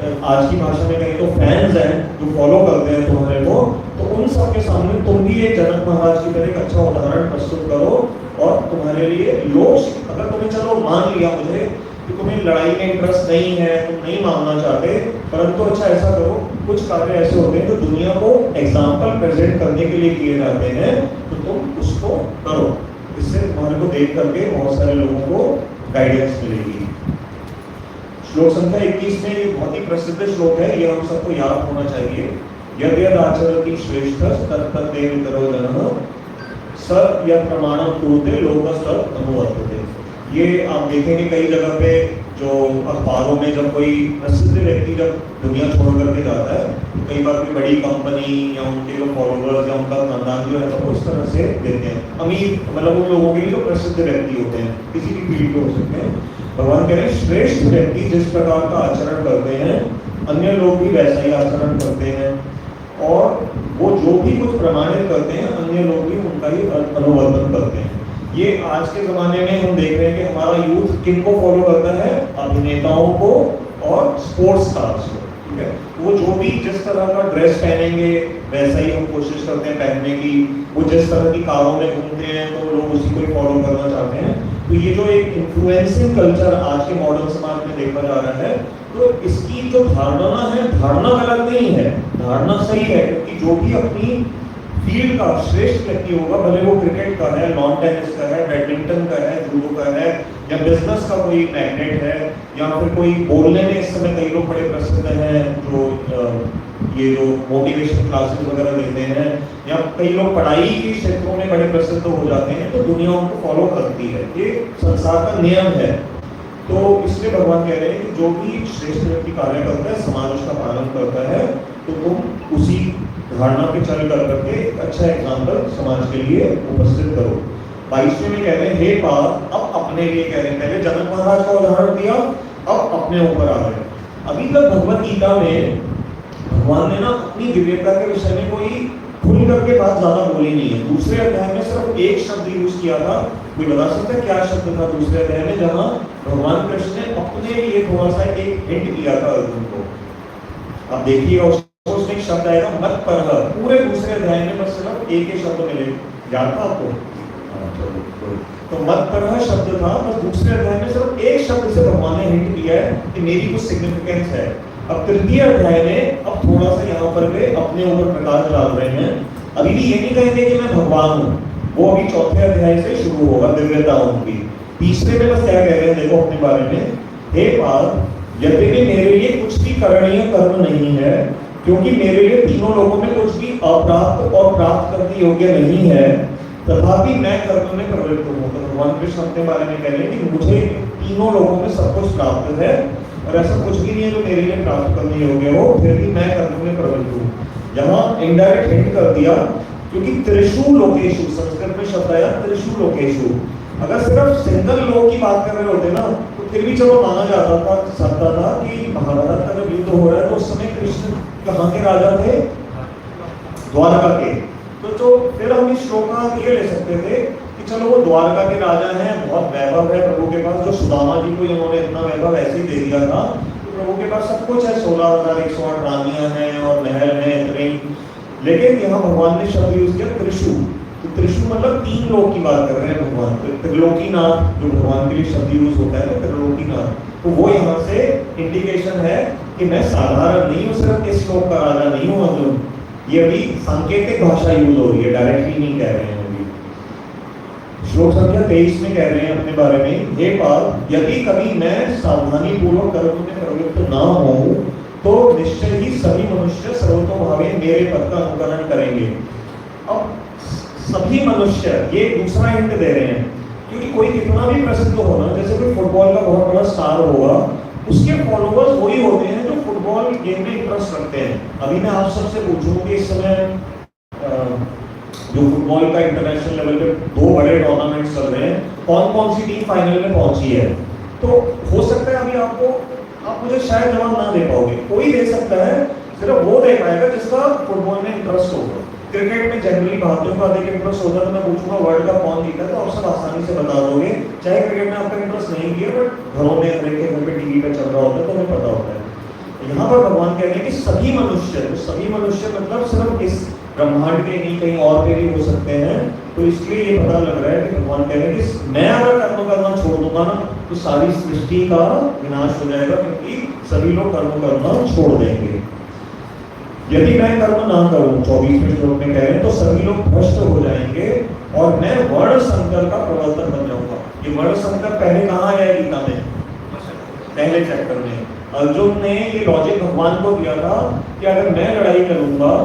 आज की भाषा में कहें तो फैंस हैं जो फॉलो करते हैं तुम्हारे को, तो उन सब के सामने तुम भी एक जनक महाराज की तरह एक अच्छा उदाहरण प्रस्तुत करो। और तुम्हारे लिए लोग, अगर तुम्हें चलो मान लिया मुझे कि तुम्हें लड़ाई में इंटरेस्ट नहीं है, तुम नहीं मानना चाहते, परंतु अच्छा ऐसा करो, कुछ कार्य ऐसे होते हैं जो दुनिया को एग्जाम्पल प्रेजेंट करने के लिए किए जाते हैं, तो तुम उसको करो। इससे तुम्हारे को देख करके बहुत सारे लोगों को गाइडेंस मिलेगी। श्लोक संख्या 21 में ये बहुत ही प्रसिद्ध श्लोक है, ये हम सबको याद होना चाहिए। यद यद आचरति श्रेष्ठः तत्तदेव वितरो जनः स यत् प्रमाणं कुरुते लोकस्तत् अनुवर्तते। ये आप देखेंगे कई जगह पे जो अखबारों में जब कोई प्रसिद्ध व्यक्ति जब दुनिया छोड़ करके जाता है, तो कई बार कोई बड़ी कंपनी या उनके जो फॉलोअर्स या उनका खानदान जो है तो उस तरह से देते हैं। अमीर मतलब उन लोगों के लिए जो प्रसिद्ध व्यक्ति होते हैं, किसी भी फील्ड के हो सकते हैं। भगवान कह रहे हैं श्रेष्ठ व्यक्ति जिस प्रकार का आचरण करते हैं, अन्य लोग भी वैसा ही आचरण करते हैं, और वो जो भी कुछ प्रमाणित करते हैं, अन्य लोग भी उनका ही अनुवर्तन करते हैं। ये आज के ज़माने में हम देख रहे हैं कि हमारा यूथ किन को फॉलो करता है? अभिनेताओं को और स्पोर्ट्स स्टार्स को, ठीक है। वो जो भी जिस तरह का ड्रेस पहनेंगे वैसा ही हम कोशिश करते हैं पहनने की। वो जिस तरह की कारों में घूमते हैं तो लोग उसी को ही फॉलो करना चाहते हैं। तो ये जो एक इन्फ्लुएंसिंग कल्चर आज के मॉडर्न समाज में देखा जा रहा है, तो इसकी जो धारणा है, धारणा गलत नहीं है, धारणा सही है, क्योंकि जो भी अपनी फील्ड का श्रेष्ठ व्यक्ति होगा, भले वो क्रिकेट का है, लॉन टेनिस का है, बैडमिंटन का है, जूडो का है, या बिजनेस का कोई मैग्नेट है, या फिर कोई बोलने में इस समय कई लोग बड़े प्रसिद्ध हैं जो ये जो मोटिवेशन क्लासेस वगैरह देते हैं, या कई लोग पढ़ाई के क्षेत्रों में बड़े प्रसिद्ध हो जाते हैं, तो दुनिया उनको फॉलो करती है। ये संसार का नियम है। तो इसलिए भगवान कह रहे हैं कि जो भी श्रेष्ठ व्यक्ति कार्य करता है, समाज उसका पालन करता है, तो तुम उसी धारणा पे चल कर करके एक अच्छा एग्जाम्पल समाज के लिए उपस्थित करो। 22वें में कह रहे हैं, हे पार्थ, अब अपने लिए कह रहे हैं। पहले जनक महाराज का उदाहरण दिया, अब अपने ऊपर आ गए। अभी तक भगवत गीता में भगवान ने ना अपनी दिव्यता के विषय में कोई खुल करके बात ज्यादा बोली नहीं है। दूसरे अध्याय में सिर्फ एक शब्द यूज किया था। कोई बता सकता है क्या शब्द था दूसरे अध्याय में, जहाँ भगवान कृष्ण ने अपने लिए थोड़ा सा एक हिंट किया था अर्जुन को? आप देखिएगा उसमें एक शब्द आएगा मत परह। पूरे दूसरे अध्याय में बस सिर्फ एक ही शब्द मिले, याद था आपको? तो मत परह शब्द था, बस दूसरे अध्याय में सिर्फ एक शब्द से भगवान ने हिंट किया है कि मेरी कुछ सिग्निफिकेंस है। अब तृतीय अध्याय में अब थोड़ा सा यहाँ पर वे अपने ऊपर प्रकाश डाल रहे हैं। अभी भी ये नहीं कहेंगे कि मैं भगवान हूँ, वो अभी चौथे अध्याय से शुरू होगा दिव्यता उनकी। तीसरे में बस क्या कह रहे हैं देखो अपने बारे में, हे पार्थ, यद्यपि मेरे लिए कुछ भी करणीय कर्म नहीं है, क्योंकि मेरे लिए तीनों लोगों में कुछ भी अप्राप्त और प्राप्त करने योग्य नहीं है, तथापि मैं कर्म में प्रवृत्त हूँ। तो भगवान कृष्ण अपने बारे में कह रहे हैं कि मुझे तीनों लोगों में सब कुछ प्राप्त है, और ऐसा कुछ भी नहीं है जो मेरे लिए प्राप्त करने योग्य हो, फिर भी मैं कर्म में प्रवृत्त हूँ। यहाँ इंडायरेक्ट हिंट कर दिया, क्योंकि त्रिशु लोकेशु, संस्कृत में शब्द आया त्रिशु लोकेशु। अगर सिर्फ सिंगल लोक की बात कर रहे होते ना, तो फिर भी चलो माना जाता था, सकता था कि महाभारत का जब युद्ध हो रहा है तो उस समय कृष्ण कहाँ के राजा थे? द्वारका के। तो फिर हम इस श्लोक का ये ले सकते थे कि चलो वो द्वारका के राजा हैं, बहुत वैभव है प्रभु के पास, जो सुदामा जी को इन्होंने इतना वैभव ऐसे ही दे दिया था, तो प्रभु के पास सब कुछ है, 16,108 रानियां हैं और महल है इतने, लेकिन यहाँ भगवान ने शब्द यूज किया त्रिशु। तो त्रिशु मतलब 3 लोक की बात कर रहे हैं भगवान। तो त्रिलोकीनाथ जो भगवान के लिए शब्द यूज होता है ना, त्रिलोकीनाथ, तो वो यहाँ से इंडिकेशन है कि मैं साधारण नहीं हूँ, सिर्फ इस लोक का राजा नहीं हूँ अर्जुन। ये अभी सांकेतिक भाषा यूज हो रही है, डायरेक्टली नहीं कह रहे हैं। श्लोक संख्या 23 में कह रहे हैं अपने बारे में, हे पार्थ, यदि कभी मैं सावधानी पूर्वक कर्म में प्रवृत्त ना हूं तो निश्चय ही सभी मनुष्य सर्वतोभावे मेरे पद का अनुकरण करेंगे। अब सभी मनुष्य, ये दूसरा हिंट दे रहे हैं, क्योंकि कोई कितना भी प्रसिद्ध हो ना, जैसे कोई फुटबॉल का बहुत बड़ा स्टार होगा, उसके फॉलोअर्स वही होते हैं जो फुटबॉल गेम में इंटरेस्ट रखते हैं। अभी मैं आप सबसे पूछूं कि इस समय जो फुटबॉल का इंटरनेशनल लेवल पे 2 बड़े टूर्नामेंट्स चल रहे हैं, कौन कौन सी टीम फाइनल में पहुंची है, तो हो सकता है अभी आप मुझे शायद जवाब ना दे पाओगे। कोई दे सकता है, सिर्फ वो दे पाएगा जिसका फुटबॉल में इंटरेस्ट होगा। क्रिकेट में जनरली भारतीयों का अधिक इंटरेस्ट होता है, तो मैं पूछूंगा वर्ल्ड कप कौन जीता, तो आप सब आसानी से बता दोगे। चाहे क्रिकेट में आपका इंटरेस्ट नहीं किया, बट घरों में हर एक घर पे टीवी पे चल रहा होता है तो हमें पता होता है। यहाँ पर भगवान कह रहे हैं कि सभी मनुष्य, तो सभी मनुष्य मतलब सिर्फ इस ब्रह्मांड के नहीं, कहीं और के भी हो सकते हैं। तो इसलिए ये पता लग रहा है कि भगवान कह रहे हैं कि मैं अगर कर्म करना छोड़ दूंगा ना, तो सारी सृष्टि का विनाश हो जाएगा, क्योंकि सभी लोग कर्म करना छोड़ देंगे। यदि मैं कर्म ना करूं, 24वें श्लोक में कह रहे हैं, तो सभी लोग भ्रष्ट हो जाएंगे और मैं वर्ण संकर का प्रवर्तक बन जाऊंगा। ये वर्ण संकर पहले कहाँ आया गीता में? पहले चैप्टर में अर्जुन ने ये लॉजिक भगवान को दिया था कि अगर मैं लड़ाई करूंगा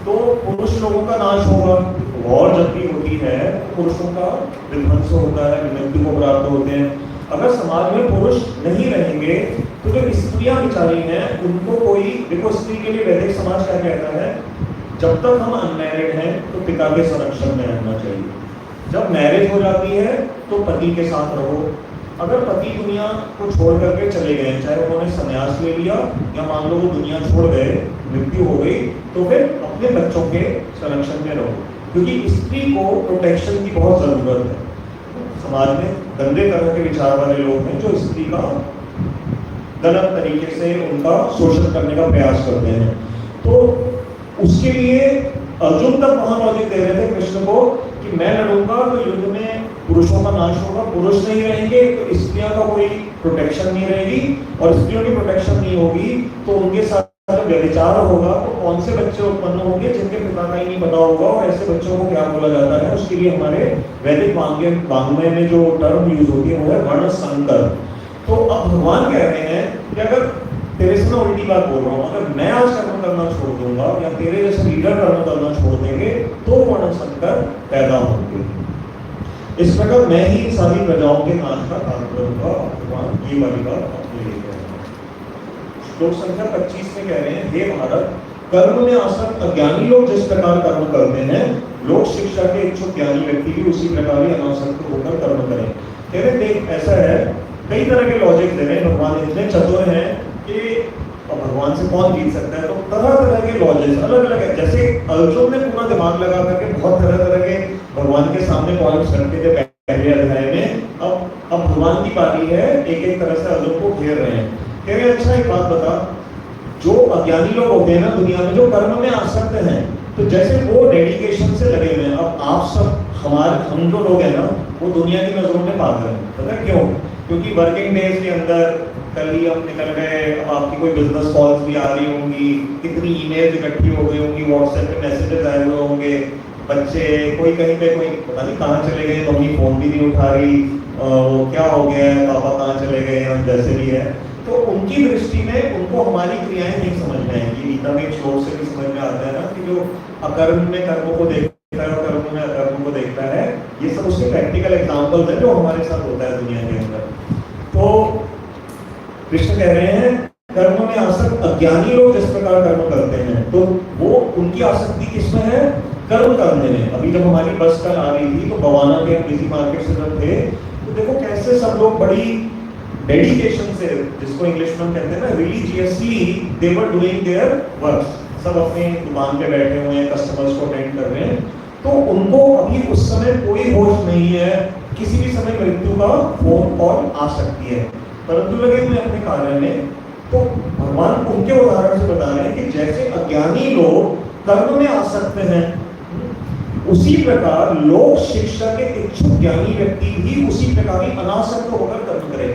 तो पुरुष लोगों का नाश होगा। वॉर जब भी होती है तो पुरुषों का विध्वंस होता है, मृत्यु को प्राप्त होते हैं। अगर समाज में पुरुष नहीं रहेंगे तो जो स्त्रियां बेचारी हैं उनको कोई, देखो स्त्री के लिए वैदिक समाज क्या कहता है, जब तक हम अनमैरिड हैं तो पिता के संरक्षण में रहना चाहिए। जब मैरिज हो जाती है तो पति के साथ रहो। अगर पति दुनिया को छोड़ करके चले गए, चाहे उन्होंने संन्यास ले लिया या मान लो वो दुनिया छोड़ गए, मृत्यु हो गई, तो फिर अपने बच्चों के संरक्षण में रहो, क्योंकि स्त्री को प्रोटेक्शन की बहुत जरूरत है। समाज में गंदे तरह के विचार वाले लोग हैं जो स्त्री का गलत तरीके से उनका शोषण करने का प्रयास करते हैं। तो उसके लिए अर्जुन तक वहां लॉजिक दे रहे थे कृष्ण को कि मैं लड़ूंगा तो युद्ध में पुरुषों का नाश होगा, पुरुष नहीं रहेंगे तो स्त्रियों का कोई प्रोटेक्शन नहीं रहेगी, और स्त्रियों की प्रोटेक्शन नहीं होगी तो उनके साथ व्यभिचार होगा। तो कौन से बच्चे उत्पन्न होंगे जिनके पिता का ही नहीं पता होगा, और ऐसे बच्चों को क्या बोला जाता है, उसके लिए हमारे वैदिक वाङ्मय में जो टर्म यूज होती है वो है वर्ण संकर। तो अब भगवान कह रहे हैं कि अगर तेरे से मैं उल्टी बात बोल रहा हूँ, अगर मैं आज कर्म करना छोड़ दूंगा या तेरे जैसे लीडर कर्म करना छोड़ देंगे तो वर्ण संकर पैदा होंगे। इस प्रकार मैं ही सारी प्रजाओं के नाश का काम करूंगा। भगवान ये वाली बात अपने लिए कह रहे हैं। श्लोक संख्या 25 में कह रहे हैं, हे भारत, कर्म में आसक्त अज्ञानी लोग जिस प्रकार कर्म करते हैं, लोक शिक्षा के इच्छुक ज्ञानी व्यक्ति भी उसी प्रकार ही अनासक्त होकर कर्म करें। कह रहे देख ऐसा है, कई तरह के लॉजिक दे रहे हैं। भगवान इतने चतुर हैं कि भगवान से कौन जीत सकता है, तो तरह तरह के लॉजिक अलग अलग है। जैसे अर्जुन ने पूरा दिमाग लगा करके बहुत तरह तरह के भगवान के सामने पॉइंट्स रखे थे पहले अध्याय में। अब भगवान की बारी है, एक एक तरह से अर्जुन को घेर रहे हैं। कह रहे अच्छा एक बात बता, जो अज्ञानी लोग होते हैं ना दुनिया में, जो कर्म में आसक्त हैं, तो जैसे वो डेडिकेशन से लगे हुए हैं, अब आप सब हम जो लोग हैं ना, वो दुनिया की नजरों में पागल हैं। पता है क्यों? क्योंकि वर्किंग डेज के अंदर कल ही हम निकल गए, अब आपकी कोई बिजनेस कॉल्स भी आ रही होंगी, कितनी ईमेल्स इकट्ठी हो गई होंगी, व्हाट्सएप पे मैसेजेस आए हुए होंगे, बच्चे कोई कहीं पे कोई पता नहीं कहाँ चले गए, मम्मी फोन भी नहीं उठा रही, क्या हो गया है, पापा कहाँ चले गए, हम जैसे भी है। तो उनकी दृष्टि में उनको हमारी क्रियाएं नहीं समझ में आएंगी। गीता में एक श्लोक से भी समझ में आता है ना कि जो अकर्म में कर्मों को देखता है और कर्म में अकर्म को देखता है, ये सब उसके प्रैक्टिकल एग्जाम्पल्स हैं जो हमारे साथ होता है दुनिया के अंदर। तो कृष्ण कह रहे हैं कर्म में आसक्त अज्ञानी लोग जिस प्रकार कर्म करते हैं, तो वो उनकी आसक्ति किसमें है? कर्म करने में। अभी जब हमारी बस कल आ रही थी तो बवाना के बिजी मार्केट से जब थे, तो देखो कैसे सब लोग बड़ी डेडिकेशन से, जिसको इंग्लिश में कहते हैं ना religiously, they were doing their work. सब अपने दुकान पे बैठे हुए हैं, कस्टमर्स को अटेंड कर रहे हैं। तो उनको अभी उस समय कोई होश नहीं है, किसी भी समय मृत्यु का फोन कॉल आ सकती है, परंतु लगे हुए अपने कार्य में। तो भगवान उनके उदाहरण से बता रहे हैं कि जैसे अज्ञानी लोग कर्म में आसक्त हैं, उसी प्रकार लोक शिक्षा के इच्छुक ज्ञानी व्यक्ति भी उसी प्रकार ही अनासक्त होकर कर्म करे।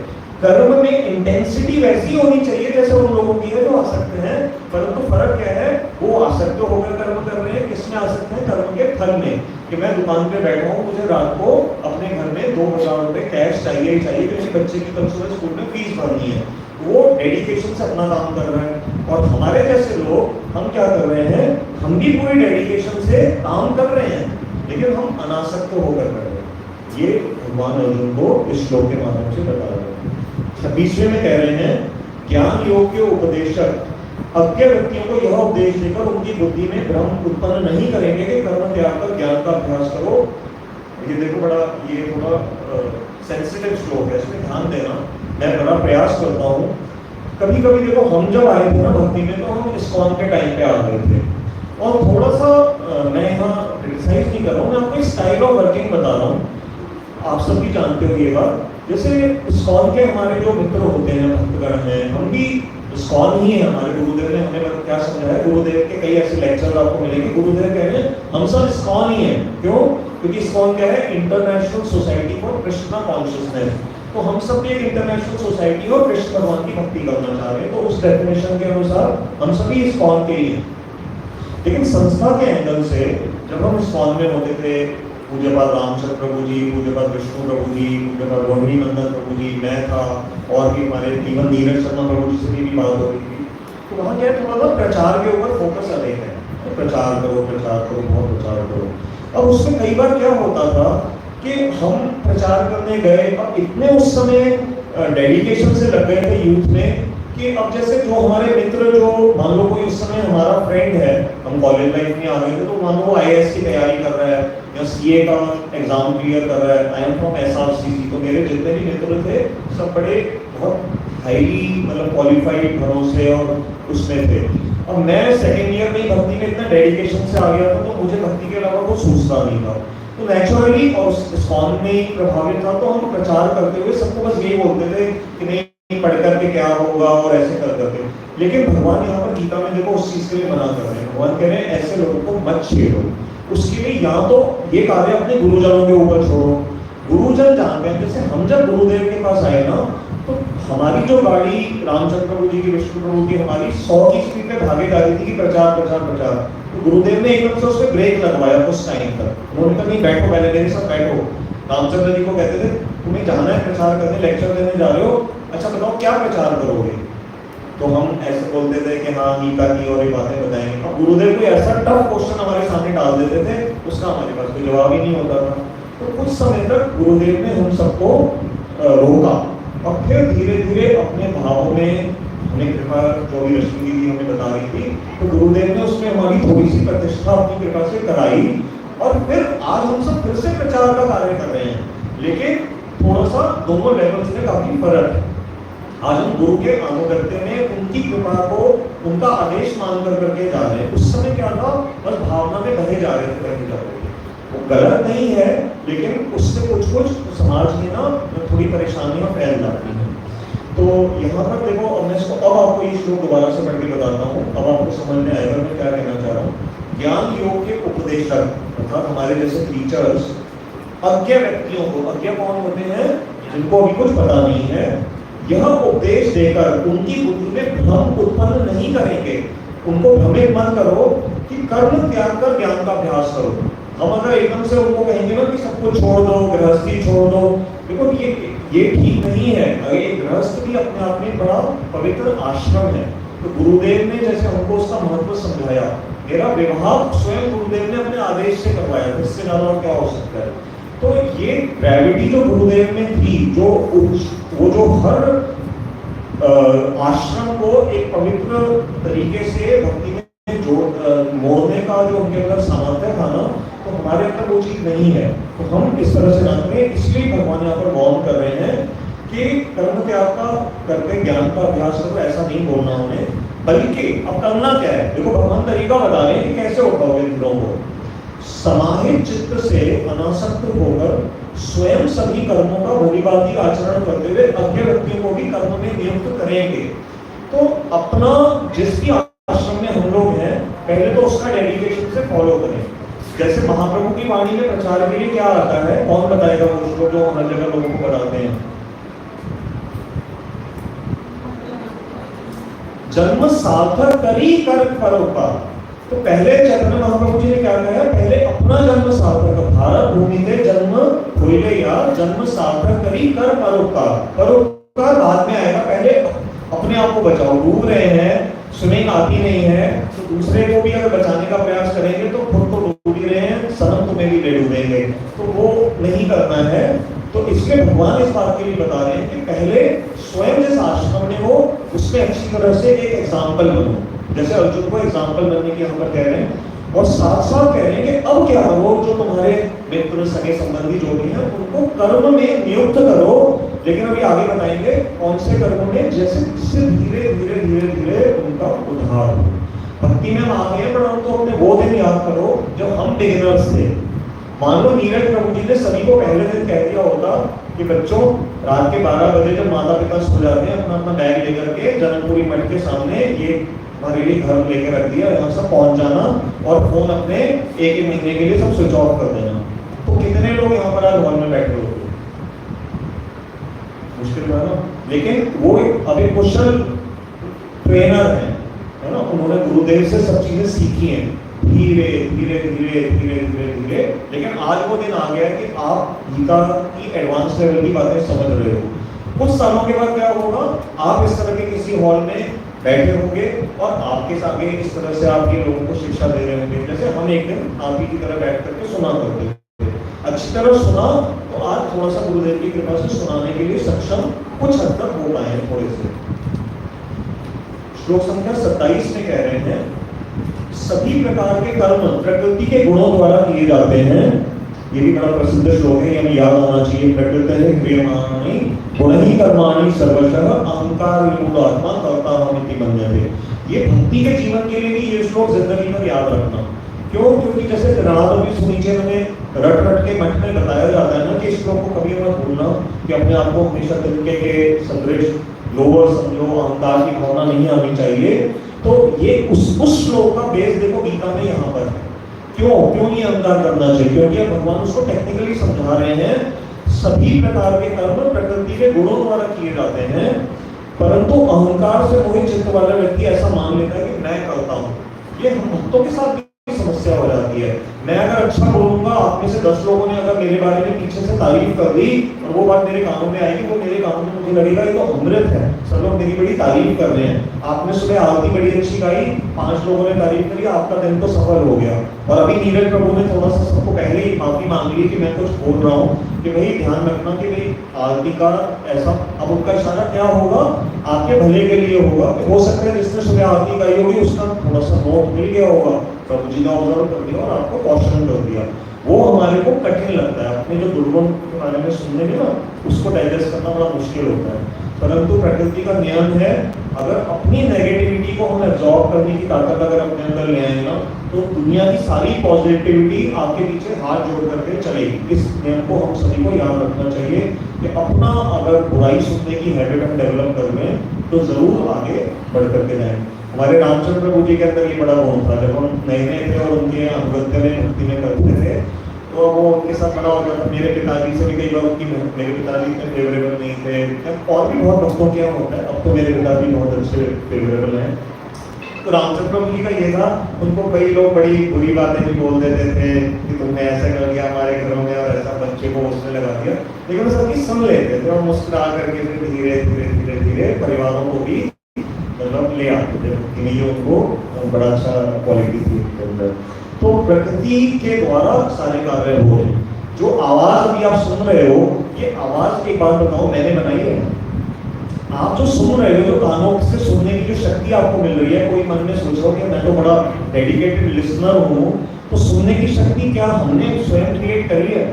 कर्म में इंटेंसिटी वैसी होनी चाहिए जैसे उन लोगों की है जो आसक्त हैं, परंतु फर्क क्या है, वो आसक्त होकर कर्म कर रहे हैं, किसमें आसक्त हैं, कर्म के फल में। कि मैं दुकान पे बैठा हूँ, मुझे रात को अपने घर में 2000 रुपए कैश चाहिए ही चाहिए, क्योंकि बच्चे की कल सुबह स्कूल में फीस भरनी है। वो डेडिकेशन से अपना काम कर रहा है। और हमारे जैसे लोग, हम क्या कर रहे हैं, हम भी पूरी डेडिकेशन से काम कर रहे हैं, लेकिन हम अनासक्त होकर कर रहे हैं। ये भगवान अर्जुन को इस श्लोक के माध्यम से बता रहे हैं। 26वें में कह रहे हैं, ज्ञान योग के उपदेशक अज्ञ व्यक्तियों को यह उपदेश देकर उनकी बुद्धि में भ्रम उत्पन्न नहीं करेंगे कि कर्म त्याग कर ज्ञान का अभ्यास करो। ये देखो बड़ा, ये थोड़ा सेंसिटिव श्लोक है, इसमें ध्यान देना। मैं बड़ा प्रयास करता हूँ। कभी कभी देखो, हम जब आए थे ना भक्ति में, तो हम इस्कॉन के टाइम पे आ गए थे, और थोड़ा सा मैं यहाँ क्रिटिसाइज नहीं कर रहा हूँ, मैं आपको स्टाइल ऑफ वर्किंग बता रहा हूँ। आप सब भी जानते हो ये बात। जैसे इस्कॉन के हमारे जो मित्र होते हैं, भक्तगण हैं, हम भी इस्कॉन ही है। हमारे गुरुदेव ने हमें क्या समझाया, गुरुदेव के कई ऐसे लेक्चर आपको मिलेंगे, गुरुदेव कह रहे हैं हम सब इस्कॉन ही हैं। क्यों? क्योंकि इस्कॉन क्या है, international society for Krishna consciousness. तो हम सब भी एक इंटरनेशनल सोसाइटी और कृष्ण भगवान की भक्ति करना चाह रहे हैं, तो उस डेफिनेशन के अनुसार हम सभी इस्कॉन के ही हैं। लेकिन संस्था के एंगल से जब हम इस्कॉन में होते थे, पूज्यपाद रामचंद्र प्रभु जी, पूज्यपाद विष्णु प्रभु जी, पूज्यपाद रोहिणी नंदन प्रभु जी, मैं था, और भी हमारे जीवन नीरज शर्मा प्रभु जी से भी बात हो रही थी। तो वहाँ क्या है, थोड़ा सा प्रचार के ऊपर फोकस अधिक है, तो प्रचार करो, बहुत प्रचार करो। अब उसमें कई बार क्या होता था कि हम प्रचार करने गए, अब इतने उस समय डेडिकेशन से लग गए थे यूथ में, कि अब जैसे जो हमारे मित्र, जो मान लो कोई उस समय हमारा फ्रेंड है, हम कॉलेज लाइफ में आ गए थे, तो मान लो वो IAS की तैयारी कर रहा है या CA का एग्जाम क्लियर कर रहा है, आई एम फ्रॉम SRCC, तो मेरे जितने भी मित्र थे सब बड़े बहुत हाईली मतलब क्वालिफाइड घरों से और उसमें थे। अब मैं सेकेंड ईयर में भक्ति में इतना डेडिकेशन से आ गया था, तो मुझे भक्ति के अलावा कुछ सूझता नहीं था। तो नेचुरली और इस्कॉन में प्रभावित था, तो हम प्रचार करते हुए सबको बस यही बोलते थे कि नहीं पढ़ करके क्या होगा, और ऐसे कर करके। लेकिन भगवान यहाँ पर गीता में देखो उस चीज के लिए मना कर रहे हैं। भगवान कह रहे हैं ऐसे लोगों को मत छेड़ो। उसके लिए या तो ये कार्य अपने गुरुजनों के ऊपर छोड़ो। गुरुजन जानते हैं, जैसे हम जब गुरुदेव के पास आए ना, तो हमारी जो गाड़ी रामचंद्र प्रभु जी की, विष्णु प्रभु की, हमारी 100 की स्पीड पे भागे जा रही थी कि प्रचार प्रचार प्रचार। तो गुरुदेव ने एकदम से उस पर ब्रेक लगवाया कुछ टाइम तक। उन्होंने कहा नहीं बैठो, पहले मेरे साथ बैठो। रामचंद्र जी को कहते थे तुम्हें जाना है प्रचार करने, लेक्चर देने जा रहे हो, अच्छा बताओ क्या प्रचार करोगे। तो हम ऐसे बोलते थे कि हाँ गीता की और ये बातें बताएंगे। अब गुरुदेव कोई ऐसा टफ क्वेश्चन हमारे सामने डाल देते थे, उसका हमारे पास कोई जवाब ही नहीं होता था। तो कुछ समय तक गुरुदेव ने हम सबको रोका, और फिर धीरे धीरे अपने भावों में हमें कृपा, जो भी रश्मि दीदी हमें बता रही थी, तो गुरुदेव ने उसमें हमारी थोड़ी सी प्रतिष्ठा अपनी कृपा से कराई, और फिर आज हम सब फिर से प्रचार का कार्य कर रहे हैं। लेकिन थोड़ा सा दोनों लेवल्स में काफी फर्क है। आज हम गुरु के अनुगत्य में उनकी कृपा को, उनका आदेश मान कर करके जा रहे हैं। उस समय क्या था, बस भावना में बहे जा रहे थे। वो गलत नहीं है, लेकिन उससे कुछ कुछ समाज में ना थोड़ी परेशानियां फैल जाती हैं। तो यहाँ पर देखो, अब मैं इसको, अब आपको ये श्लोक दोबारा से पढ़ के बताता हूँ, अब आपको समझ में आएगा मैं क्या कहना चाह रहा हूँ। ज्ञान योग के उपदेशक अर्थात हमारे जैसे टीचर्स अज्ञ व्यक्तियों को, अज्ञ कौन होते हैं, जिनको अभी कुछ पता नहीं है, यह उपदेश देकर उनकी बुद्धि में भ्रम उत्पन्न नहीं करेंगे। उनको भ्रमित मत करो कि कर्म त्याग कर ज्ञान का अभ्यास करो। हम अगर एकदम से उनको कहेंगे ना कि सब कुछ छोड़ दो, गृहस्थी छोड़ दो, देखो ये ठीक नहीं है। अगर ये गृहस्थ भी अपने आप में बड़ा पवित्र आश्रम है, तो गुरुदेव ने जैसे हमको उसका महत्व समझाया, मेरा विवाह स्वयं गुरुदेव ने अपने आदेश से करवाया, इससे ज्यादा और क्या हो सकता है। तो ये ग्रेविटी जो गुरुदेव में थी, जो वो जो हर आश्रम को एक पवित्र तरीके से भक्ति में मोड़ने का जो उनके अंदर सामर्थ्य था ना, तो हमारे अंदर वो चीज नहीं है। तो हम इस तरह से ना करें, इसलिए भगवान यहाँ पर वार्न कर रहे हैं कि कर्म त्याग का करके ज्ञान का अभ्यास करो, ऐसा नहीं बोलना उन्हें, बल्कि अब करना क्या है। देखो भगवान तरीका बता रहे हैं कि कैसे उठाओगे इन लोगों को। समाहित चित्त से अनासक्त होकर स्वयं सभी कर्मों का भलीभांति आचरण करते हुए अज्ञ व्यक्तियों को भी कर्म में नियुक्त करेंगे। तो अपना जिस भी आश्रम में हम लोग हैं पहले तो उसका डेडिकेशन से फॉलो करें। जैसे महाप्रभु की वाणी में प्रचार के लिए क्या आता है, कौन बताएगा वो श्लोक जो हर जगह लोगों को बताते हैं? जन्म सार्थक करी कर परोपकार। तो पहले चरण महाप्रभु जी ने क्या कहा है, पहले अपना जन्म सार्थक, भारत भूमि में जन्म होइले या जन्म सार्थक करी कर परोपकार। परोपकार बाद में आएगा, पहले अपने आप को बचाओ। डूब रहे हैं, स्विमिंग आती नहीं है, तो दूसरे को भी अगर बचाने का प्रयास करेंगे तो खुद तो डूब ही रहे हैं, सनम तुम्हें भी ले डूबेंगे, तो वो नहीं करना है। तो इसलिए भगवान इस बात के लिए बता रहे हैं कि पहले स्वयं जिस आश्रम में हो उसमें अच्छी तरह से एक एग्जाम्पल बनो, जैसे अर्जुन को एग्जाम्पल बनने की यहाँ पर कह रहे हैं। और साथ साथ कह रहे हैं कि अब क्या करो, जो तुम्हारे मित्र सगे संबंधी जो भी हैं उनको कर्म में नियुक्त करो। लेकिन अभी आगे बताएंगे कौन से कर्म में, जैसे जिससे धीरे धीरे धीरे धीरे उनका उद्धार हो। भक्ति में आगे हैं, पर तो अपने वो दिन याद करो जब हम बिगिनर्स थे। मान लो नीरज प्रभु जी ने सभी को पहले दिन कह दिया होता कि बच्चों रात के 12 बजे जब माता पिता सो जाते हैं अपना अपना बैग लेकर के जनकपुरी मठ के सामने ये हमारे लिए घर लेके रख दिया, यहाँ सब पहुंच जाना और फोन अपने एक महीने के लिए सब स्विच ऑफ कर देना, तो कितने लोग यहाँ पर आज हॉल में बैठे होते? मुश्किल है ना। लेकिन वो अभी कुशल ट्रेनर है ना, उन्होंने गुरुदेव से सब चीजें सीखी हैं धीरे धीरे धीरे धीरे धीरे धीरे। लेकिन आज वो दिन आ गया है कि आप गीता की एडवांस लेवल की बातें समझ रहे हो। कुछ सालों के बाद क्या होगा, आप इस तरह के किसी हॉल में बैठे होंगे और आपके सामने इस तरह से आपके लोगों को शिक्षा दे रहे होंगे, जैसे हम एक दिन आप ही की तरह बैठ करके सुना करते थे। अच्छी तरह सुना तो आज थोड़ा सा गुरुदेव की कृपा से सुनाने के लिए सक्षम कुछ हद तक हो पाए हैं थोड़े से। श्लोक संख्या 27 में कह रहे हैं, सभी प्रकार के कर्म प्रकृति के गुणों द्वारा किए जाते हैं। ये भी बड़ा प्रसिद्ध श्लोक है, हमें याद होना चाहिए। प्रकृति क्रियमाणानि गुणहि कर्माणि सर्वशः अहंकार विमूढ़ आत्मा कर्ता हमिति मन्यते। ये भक्ति के जीवन के लिए भी ये श्लोक जिंदगी में याद रखना। क्यों? क्योंकि जैसे रात अभी सुनीचे हमें रट रट के मठ में बताया जाता है ना कि इस श्लोक को कभी मत भूलना कि अपने आप को हमेशा तरीके के सदृश लोअर समझो, अहंकार की भावना नहीं आनी चाहिए। तो ये उस श्लोक का बेस देखो गीता में यहाँ पर है। क्यों नहीं अहंकार करना चाहिए? क्योंकि भगवान उसको टेक्निकली समझा रहे हैं। सभी प्रकार के कर्म प्रकृति के गुणों द्वारा किए जाते हैं, परंतु अहंकार से मोहित चित्त वाला व्यक्ति ऐसा मान लेता है कि मैं करता हूँ। ये हम भक्तों के साथ भी समस्या हो जाती है। मैं अगर अच्छा बोलूंगा, आप में से 10 लोगों ने अगर मेरे बारे में पीछे से तारीफ कर दी और वो बात मेरे कानों में आएगी, वो मेरे कानों में मुझे लगेगा ये तो अमृत है, सब लोग मेरी बड़ी तारीफ कर रहे हैं। आपने सुबह आरती बड़ी अच्छी गाई, 5 लोगों ने तारीफ करी, आपका दिन तो सफल हो गया। और अभी नीरज प्रभु ने थोड़ा सा सबको पहले ही माफी मांग ली कि मैं कुछ बोल रहा हूँ, कि भाई ध्यान रखना कि भाई आरती का ऐसा, अब उनका इशारा क्या होगा, आपके भले के लिए होगा। हो सकता है जिसने सुबह आरती गाई होगी उसका थोड़ा सा नोट मिल गया होगा, प्रभु जी ने ऑब्जर्व कर दिया और आपको क्वेश्चन कर दिया। वो हमारे को कठिन लगता है, अपने जो दुर्गुण के बारे में सुनने में ना उसको डाइजेस्ट करना बड़ा मुश्किल होता है। परंतु प्रकृति का नियम है, अगर अपनी नेगेटिविटी को हम एब्जॉर्ब करने की ताकत अगर अपने अंदर ले आए ना, तो दुनिया की सारी पॉजिटिविटी आपके पीछे हाथ जोड़ करके चलेगी। इस नियम को हम सभी को याद रखना चाहिए कि अपना अगर बुराई सुनने की हैबिट हम डेवलप कर लें तो जरूर आगे बढ़ करके जाएं। हमारे रामचंद्र प्रभु जी के अंदर ये बड़ा गुण था, जब हम नए थे और उनके अनुगत्य में भक्ति में करते थे तो वो उनके साथ बड़ा होता था। मेरे पिताजी से भी कई बार उनकी, मेरे पिताजी इतने फेवरेबल नहीं थे, और भी बहुत भक्तों के यहाँ होता है, अब तो मेरे पिताजी बहुत अच्छे फेवरेबल हैं। तो रामचंद्र प्रभु जी का ये था, उनको कई लोग बड़ी बुरी बातें भी बोल देते थे कि तुमने ऐसा कर दिया हमारे घरों में और ऐसा बच्चे को उसने लगा दिया, लेकिन सबकी सुन लेते थे और मुस्कुरा करके फिर धीरे धीरे धीरे धीरे परिवारों को भी मतलब ले आते थे। उनको बड़ा अच्छा क्वालिटी थी उनके अंदर। तो प्रकृति के द्वारा सारे कार्य हो रहे हैं। जो आवाज अभी आप सुन रहे हो, ये आवाज एक बात बताओ मैंने बनाई है? आप जो सुन रहे हो, जो कानों से सुनने की जो शक्ति आपको मिल रही है, कोई मन में सोच रहा हो कि मैं तो बड़ा डेडिकेटेड लिसनर हूँ, तो सुनने की शक्ति क्या हमने स्वयं क्रिएट करी है?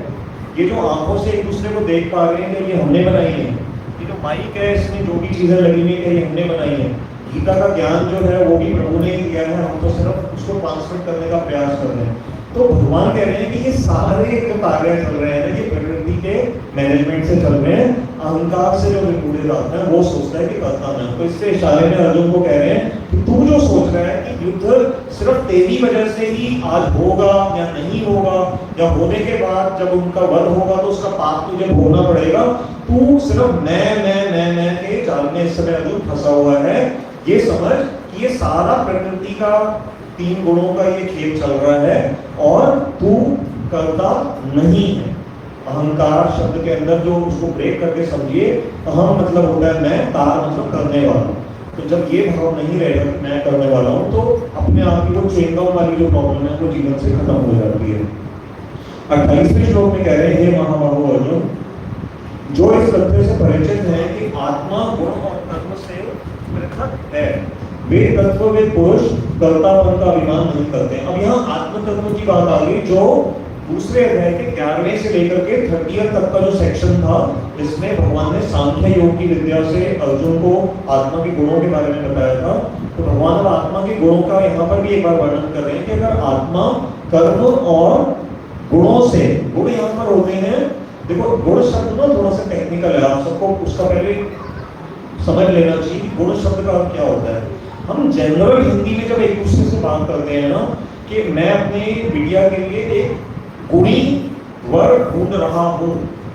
ये जो आंखों से एक दूसरे को देख पा रहे हैं, ये हमने बनाई है। ये जो माइक है, इसमें जो भी चीजें लगी हुई है, ये हमने बनाई है। गीता का ज्ञान जो है वो भी प्रभु ने ही दिया है, हम तो सिर्फ उसको ट्रांसफर करने का प्रयास कर रहे हैं। तो भगवान कह रहे हैं कि ये सारे जो कार्य चल रहे हैं ना, ये प्रकृति के मैनेजमेंट से चल रहे हैं। अहंकार से जो विपूरित आत्मा है वो सोचता है कि करता मैं। तो इससे इशारे में अर्जुन को कह रहे हैं कि तू जो सोच रहा है कि युद्ध सिर्फ तेरी वजह से ही आज होगा या नहीं होगा, या होने के बाद जब उनका वध होगा तो उसका पाप तुझे भोगना पड़ेगा, तू सिर्फ मैं के जाल में इस समय अर्जुन फंसा हुआ है। ये समझ कि ये सारा प्रकृति का 3 गुणों का ये खेल चल रहा है और तू करता नहीं है। अहंकार शब्द के अंदर जो उसको ब्रेक करके समझिए, अहम मतलब होता है मैं, तार मतलब करने वाला। तो जब ये भाव नहीं रहेगा कि मैं करने वाला हूँ, तो अपने आप की वो च्युइंगम वाली जो प्रॉब्लम है वो जीवन से खत्म हो जाती है। 28वें श्लोक में कह रहे हैं, हे महाबाहु अर्जुन, जो इस तथ्य से परिचित है कि आत्मा गुण और कर्म से पृथक है, वे तत्वविद पुरुष कर्तापन का अभिमान नहीं करते। अब यहाँ आत्म तत्व की बात आ गई, जो दूसरे अध्याय के 11वें से लेकर के 30 तक का जो सेक्शन था, इसमें भगवान ने सांख्य योग की विद्या से अर्जुन को आत्मा के गुणों के बारे में बताया था। तो भगवान अब आत्मा के गुणों का यहाँ पर भी एक बार वर्णन कर रहे हैं कि अगर आत्मा कर्म और गुणों से, गुण यहाँ पर होते हैं, देखो गुण शब्द ना थोड़ा सा टेक्निकल है, आप सबको उसका पहले समझ लेना चाहिए कि गुण शब्द का अर्थ क्या होता है। हम जनरल हिंदी में जब एक दूसरे से बात करते हैं ना कि मैं अपने बिटिया के लिए एक गुणी वर ढूंढ रहा हूँ,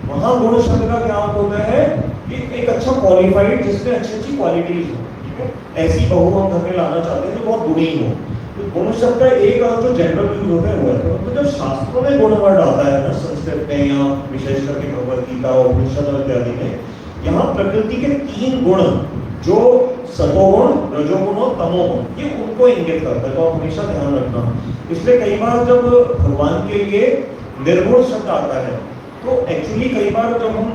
वहां गुण शब्द का क्या अर्थ होता है कि एक अच्छा क्वालिफाइड, जिसमें अच्छी क्वालिटीज हो, ठीक है, ऐसी बहू हम घर में लाना चाहते हैं जो बहुत गुणी हो। तो गुण शब्द का एक अर्थ जो जनरल यूज होता है वो है। तो जब शास्त्रों में गुण वर्ड आता है ना, संस्कृत में या विशेष करके भगवद गीता और उपनिषद इत्यादि में, यहाँ प्रकृति के 3 गुण जो सतोगुण, रजोगुण और तमोगुण, ये उनको इंगित करता है। तो आप हमेशा ध्यान रखना। इसलिए कई बार जब भगवान के लिए निर्गुण शब्द आता है, तो एक्चुअली कई बार जब हम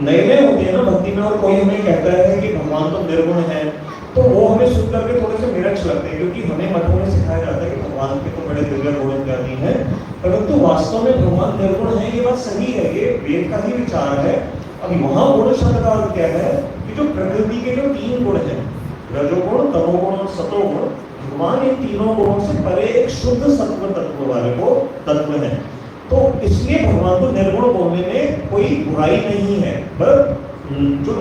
नए होते हैं ना भक्ति में और कोई हमें कहता है कि भगवान तो निर्गुण है, तो वो हमें सुन करके थोड़े से मिर्च लगते हैं, क्योंकि हमें मठों में सिखाया जाता है कि भगवान के तो बड़े दिव्य गुण इत्यादि हैं, परंतु वास्तव में भगवान निर्गुण है, ये बात सही है, ये वेद का ही विचार है। अभी वहां गुण शब्द का अर्थ क्या है कि जो प्रकृति के जो 3 गुण हैं, रजोगुण, तमोगुण और सतोगुण, भगवान इन तीनों गुणों से परे एक शुद्ध सत्व तत्व वाले को तत्व है। तो इसलिए भगवान को निर्गुण बोलने में कोई बुराई नहीं है, पर जो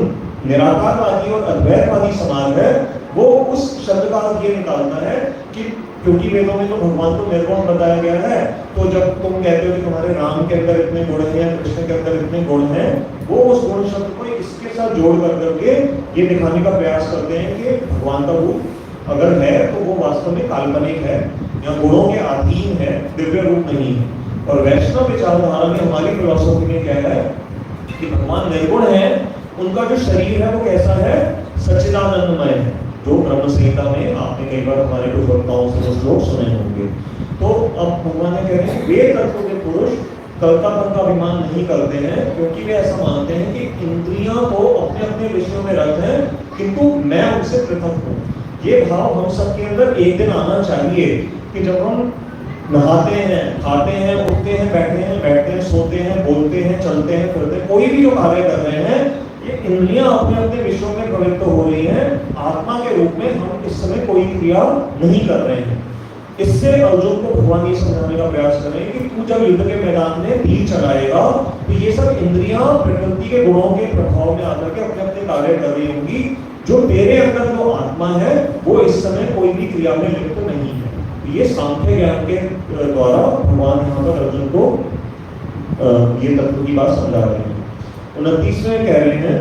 निराकारवादी और अद्वैतवादी समाज है वो उस शब्द का अर्थ ये निकालता है कि क्योंकि वेदों में तो भगवान को निर्गुण बताया गया है, तो जब तुम कहते हो कि तुम्हारे राम के अंदर इतने गुण हैं या कृष्ण के अंदर इतने गुण हैं, वो उस गुण शब्द को इसके साथ जोड़ करके ये दिखाने का प्रयास करते हैं कि भगवान का रूप अगर है तो वो वास्तव में काल्पनिक है या गुणों के अधीन है, दिव्य रूप नहीं है। और वैष्णव विचारधारा में हमारी फिलॉसफी में क्या है कि भगवान निर्गुण है, उनका जो शरीर है वो कैसा है, सच्चिदानंदमय है, जो ब्रह्म संहिता में आपने कई बार हमारे कुछ वक्ताओं से श्लोक सुने होंगे। तो अब भगवान ने कह रहे हैं वे तत्व के पुरुष कर्तापन का अभिमान नहीं करते हैं, क्योंकि वे ऐसा मानते हैं कि इंद्रियां तो अपने अपने विषयों में रत हैं, किंतु मैं उनसे पृथक हूँ। ये भाव हम सबके अंदर एक दिन आना चाहिए कि जब हम नहाते हैं, खाते हैं, उठते हैं, बैठते हैं, सोते हैं, बोलते हैं, चलते हैं, फिरते हैं, कोई भी जो कार्य कर रहे हैं, ये इंद्रियां अपने अपने विषयों में प्रवृत्त हो रही हैं, आत्मा के रूप में हम इस समय कोई क्रिया नहीं कर रहे हैं। इससे अर्जुन को भगवान ये समझाने का प्रयास कर रहे हैं कि तू जब युद्ध के मैदान में तीर चलाएगा तो ये सब इंद्रियां प्रकृति के गुणों के प्रभाव में आकर के अपने अपने कार्य कर रही होंगी, जो तेरे अंदर जो आत्मा है वो इस समय कोई भी क्रिया में लिप्त नहीं है। ये सांख्य ज्ञान के द्वारा भगवान यहाँ पर अर्जुन को ये तत्व की बात समझा रहे हैं। 29वें कह रहे हैं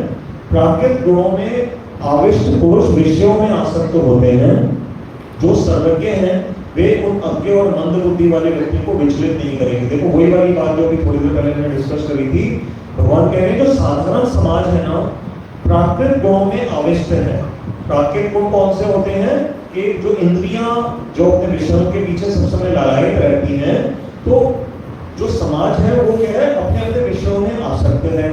प्राकृत गुणों में आविष्ट पुरुष विषयों में आसक्त होते हैं, जो सर्वज्ञ हैं वे उन अज्ञ और मंद बुद्धि वाले व्यक्ति को विचलित नहीं करेंगे। देखो वही वाली बात जो भी थोड़ी देर पहले मैंने डिस्कस करी थी, भगवान कह रहे हैं जो साधारण समाज है ना, प्राकृत गुणों में आविष्ट है। प्राकृत गुण कौन से होते हैं कि जो इंद्रियां जो अपने विषयों के पीछे सब समय ललायित रहती हैं, तो जो समाज है वो क्या है, अपने अपने विषयों में आसक्त है।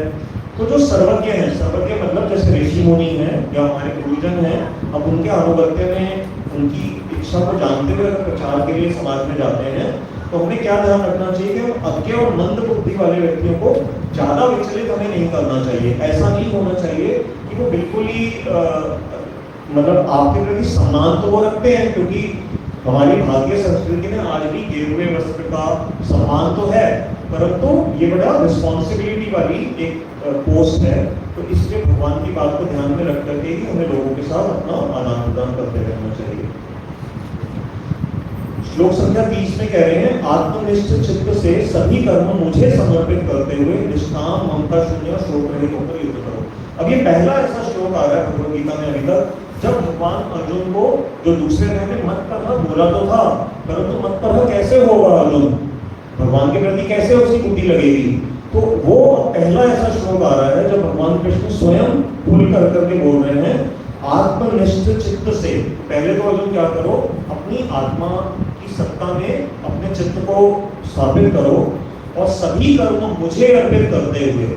तो जो सर्वज्ञ हैं, सर्वज्ञ मतलब जैसे ऋषि मुनि हैं या हमारे गुरुजन हैं, अब उनके अनुगत्य में उनकी इच्छा को जानते हुए प्रचार के लिए समाज में जाते हैं, तो हमें क्या ध्यान रखना चाहिए कि अज्ञ और मंद बुद्धि वाले व्यक्तियों को ज्यादा विचलित हमें नहीं करना चाहिए। ऐसा नहीं होना चाहिए कि वो बिल्कुल ही मतलब आपके प्रति सम्मान तो वो रखते हैं, क्योंकि हमारी भारतीय संस्कृति में आज भी गेरुए वस्त्र का सम्मान तो है, परंतु ये बड़ा रिस्पॉन्सिबिलिटी वाली एक पोस्ट है, तो इसलिए भगवान की बात को ध्यान में रख करके ही हमें लोगों के साथ अपना आदान प्रदान करते रहना चाहिए। श्लोक संख्या 30 में कह रहे हैं, आत्मनिष्ठ चित्त से सभी कर्म मुझे समर्पित करते हुए निष्काम ममता शून्य और शोक रहित होकर युद्ध करो। अब ये पहला ऐसा श्लोक आ रहा है भगवद गीता में अभी तक जब भगवान अर्जुन को जो दूसरे में मत करना बोला तो था, परंतु मत करना कैसे होगा, अर्जुन भगवान के प्रति कैसे उसकी बुद्धि लगेगी। तो वो पहला ऐसा श्लोक आ रहा है जब भगवान कृष्ण स्वयं खुल कर करके बोल रहे हैं, आत्मनिष्ठ चित्त से। पहले तो अर्जुन क्या करो, अपनी आत्मा की सत्ता में अपने चित्त को स्थापित करो और सभी कर्म मुझे अर्पित करते हुए।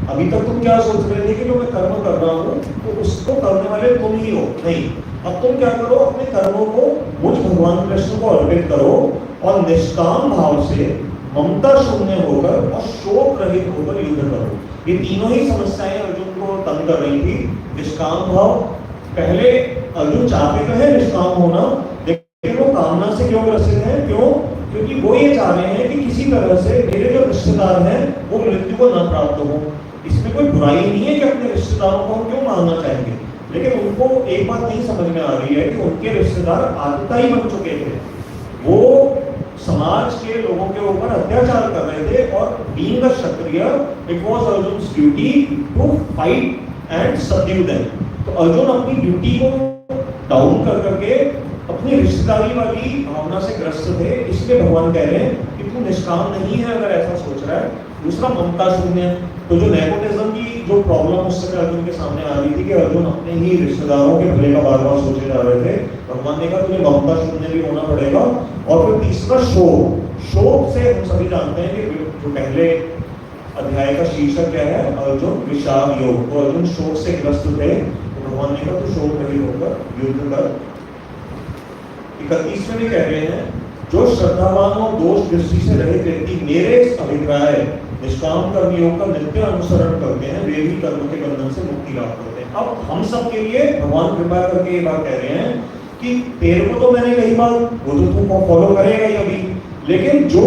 अभी तक तुम क्या सोच रहे थे कि जो मैं कर्म कर रहा हूँ तो उसको करने वाले तुम ही हो, नहीं। अब तुम क्या करो, अपने कर्मों को मुझ भगवान कृष्ण को अर्पित करो और निष्काम भाव से ममता शून्य होकर और शोक रहित होकर युद्ध करो। ये तीनों ही समस्याएं अर्जुन को तंग कर रही थी। निष्काम भाव, पहले अर्जुन चाहते तो है निष्काम होना, लेकिन वो कामना से क्यों ग्रसित है, क्यों? क्योंकि वो ये चाह रहे हैं कि किसी तरह से मेरे जो रिश्तेदार हैं वो मृत्यु को न प्राप्त हो। इसमें कोई बुराई नहीं है कि अपने रिश्तेदारों को हम क्यों मारना चाहेंगे, लेकिन उनको एक बात नहीं समझ में आ रही है कि उनके रिश्तेदार आतताई बन चुके थे। वो समाज के लोगों के ऊपर अत्याचार कर रहे थे और being a Kshatriya it was Arjun's duty to fight and subdue them. तो अर्जुन अपनी ड्यूटी को डाउन कर करके अपनी रिश्तेदारी वाली भावना से ग्रस्त थे, इसलिए भगवान कह रहे हैं कि तू निष्काम नहीं है अगर ऐसा सोच रहा है। दूसरा ममता शून्य, तो जो नेपोटिज्म की जो प्रॉब्लम उस समय अर्जुन के सामने आ रही थी कि अर्जुन अपने ही रिश्तेदारों के भले का बार बार सोचे जा रहे थे, भगवान ने कहा तुझे ममता शून्य भी होना पड़ेगा। और फिर तीसरा शोक, शोक से हम सभी जानते हैं कि जो पहले अध्याय का शीर्षक क्या है, अर्जुन विषाद योग। तो अर्जुन शोक से ग्रस्त थे, तो भगवान ने कहा तू शोक रहित होकर युद्ध कर। 31वें में कह रहे हैं, जो श्रद्धावान और दोष दृष्टि से रहित व्यक्ति मेरे अभिप्राय निष्काम कर्म योग का नित्य अनुसरण करते हैं, वे भी कर्म के बंधन से मुक्ति लाभ करते हैं। अब हम सब के लिए भगवान कृपा करके ये बात कह रहे हैं कि तेरे को तो मैंने कही बात, वो तो तू फॉलो करेगा ही अभी, लेकिन जो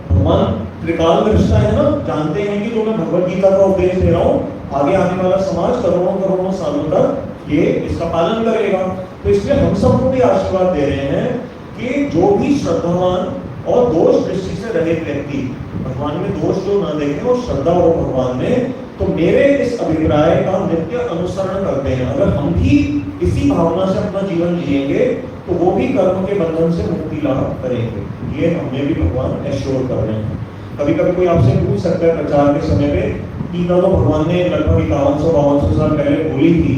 भगवान त्रिकाल दृष्टा है ना, जानते हैं कि जो मैं भगवद गीता का उपदेश दे रहा हूँ, आगे आने वाला समाज करोड़ों करोड़ों सालों तक ये इसका पालन करेगा। तो इसलिए हम सबको भी आशीर्वाद दे रहे हैं कि जो भी श्रद्धावान और दोष दृष्टि से रहित व्यक्ति भगवान में दोष जो न देखें और श्रद्धा हो भगवान में, तो मेरे इस अभिप्राय का नित्य अनुसरण करते हैं। अगर हम भी इसी भावना से अपना जीवन जिएंगे तो वो भी कर्म के बंधन से मुक्ति लाभ करेंगे। ये हमें भी भगवान एश्योर कर रहे हैं। कभी कभी कोई आपसे पूछ सकता है प्रचार के समय पे, गीता तो भगवान ने लगभग 5100-5200 साल पहले बोली थी,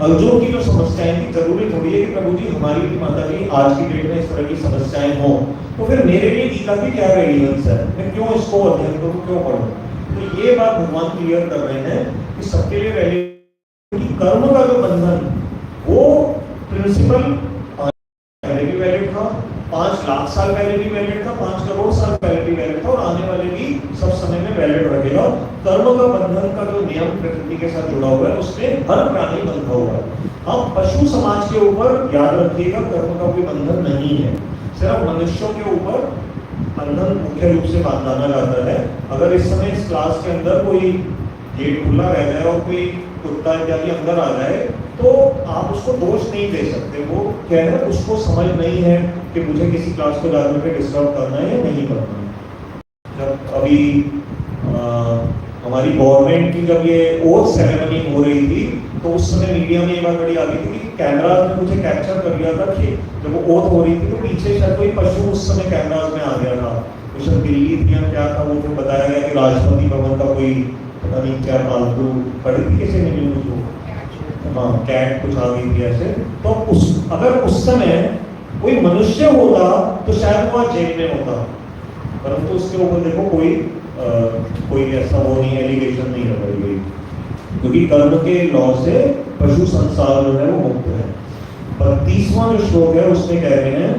अर्जुन की जो समस्याएं थी, जरूरी थोड़ी है कि प्रभु जी हमारी भी माता जी आज की डेट में इस तरह की समस्याएं हों, तो फिर मेरे लिए गीता की क्या रेलिवेंस है, मैं क्यों इसको अध्ययन करूं, क्यों पढ़ूं? तो ये बात भगवान क्लियर कर रहे हैं कि सबके लिए रेलिवेंस, कर्म का जो बंधन वो प्रिंसिपल पहले भी वैलिड था, 5 लाख साल पहले भी वैलिड था, 5 करोड़ साल पहले भी वैलिड था और आने वाले भी सब समय में वैलिड रहेगा। कर्म का बंधन का जो नियम प्रकृति के साथ जुड़ा हुआ है उसमें हर प्राणी बंधा हुआ है। हम पशु समाज के ऊपर याद रखिएगा कर्म का कोई बंधन नहीं है, सिर्फ मनुष्यों के ऊपर बंधन मुख्य रूप से बांधा जाता है। अगर इस समय इस क्लास के अंदर कोई गेट खुला रह जाए और कोई कुत्ता इत्यादि अंदर आ जाए तो आप उसको दोष नहीं दे सकते। वो क्या है, उसको समझ नहीं है कि मुझे किसी क्लास को जाने पे डिस्टर्ब करना है या नहीं करना है। जब अभी हमारी गवर्नमेंट की जब ये ओथ सेरेमनी हो रही थी तो उस समय मीडिया में ये बात बड़ी आ गई थी कि कैमराज ने मुझे कैप्चर कर लिया था कि जब वो ओथ हो रही थी तो पीछे शायद कोई पशु उस समय कैमराज में आ गया था, तो शायद दिल्ली थी या क्या था, वो फिर बताया गया कि राष्ट्रपति भवन का कोई पता नहीं क्या फालतू पढ़ी थी किसी ने न्यूज, हाँ कैट कुछ आ गई थी ऐसे। तो अगर उस समय कोई मनुष्य होता तो शायद वो जेल में होता, परंतु उसके ऊपर देखो कोई ऐसा वो नहीं, एलिगेशन नहीं लगाई गई, क्योंकि कर्म के लॉ से पशु संसार जो है वो मुक्त है। 32वां जो श्लोक है उसमें कह रहे हैं,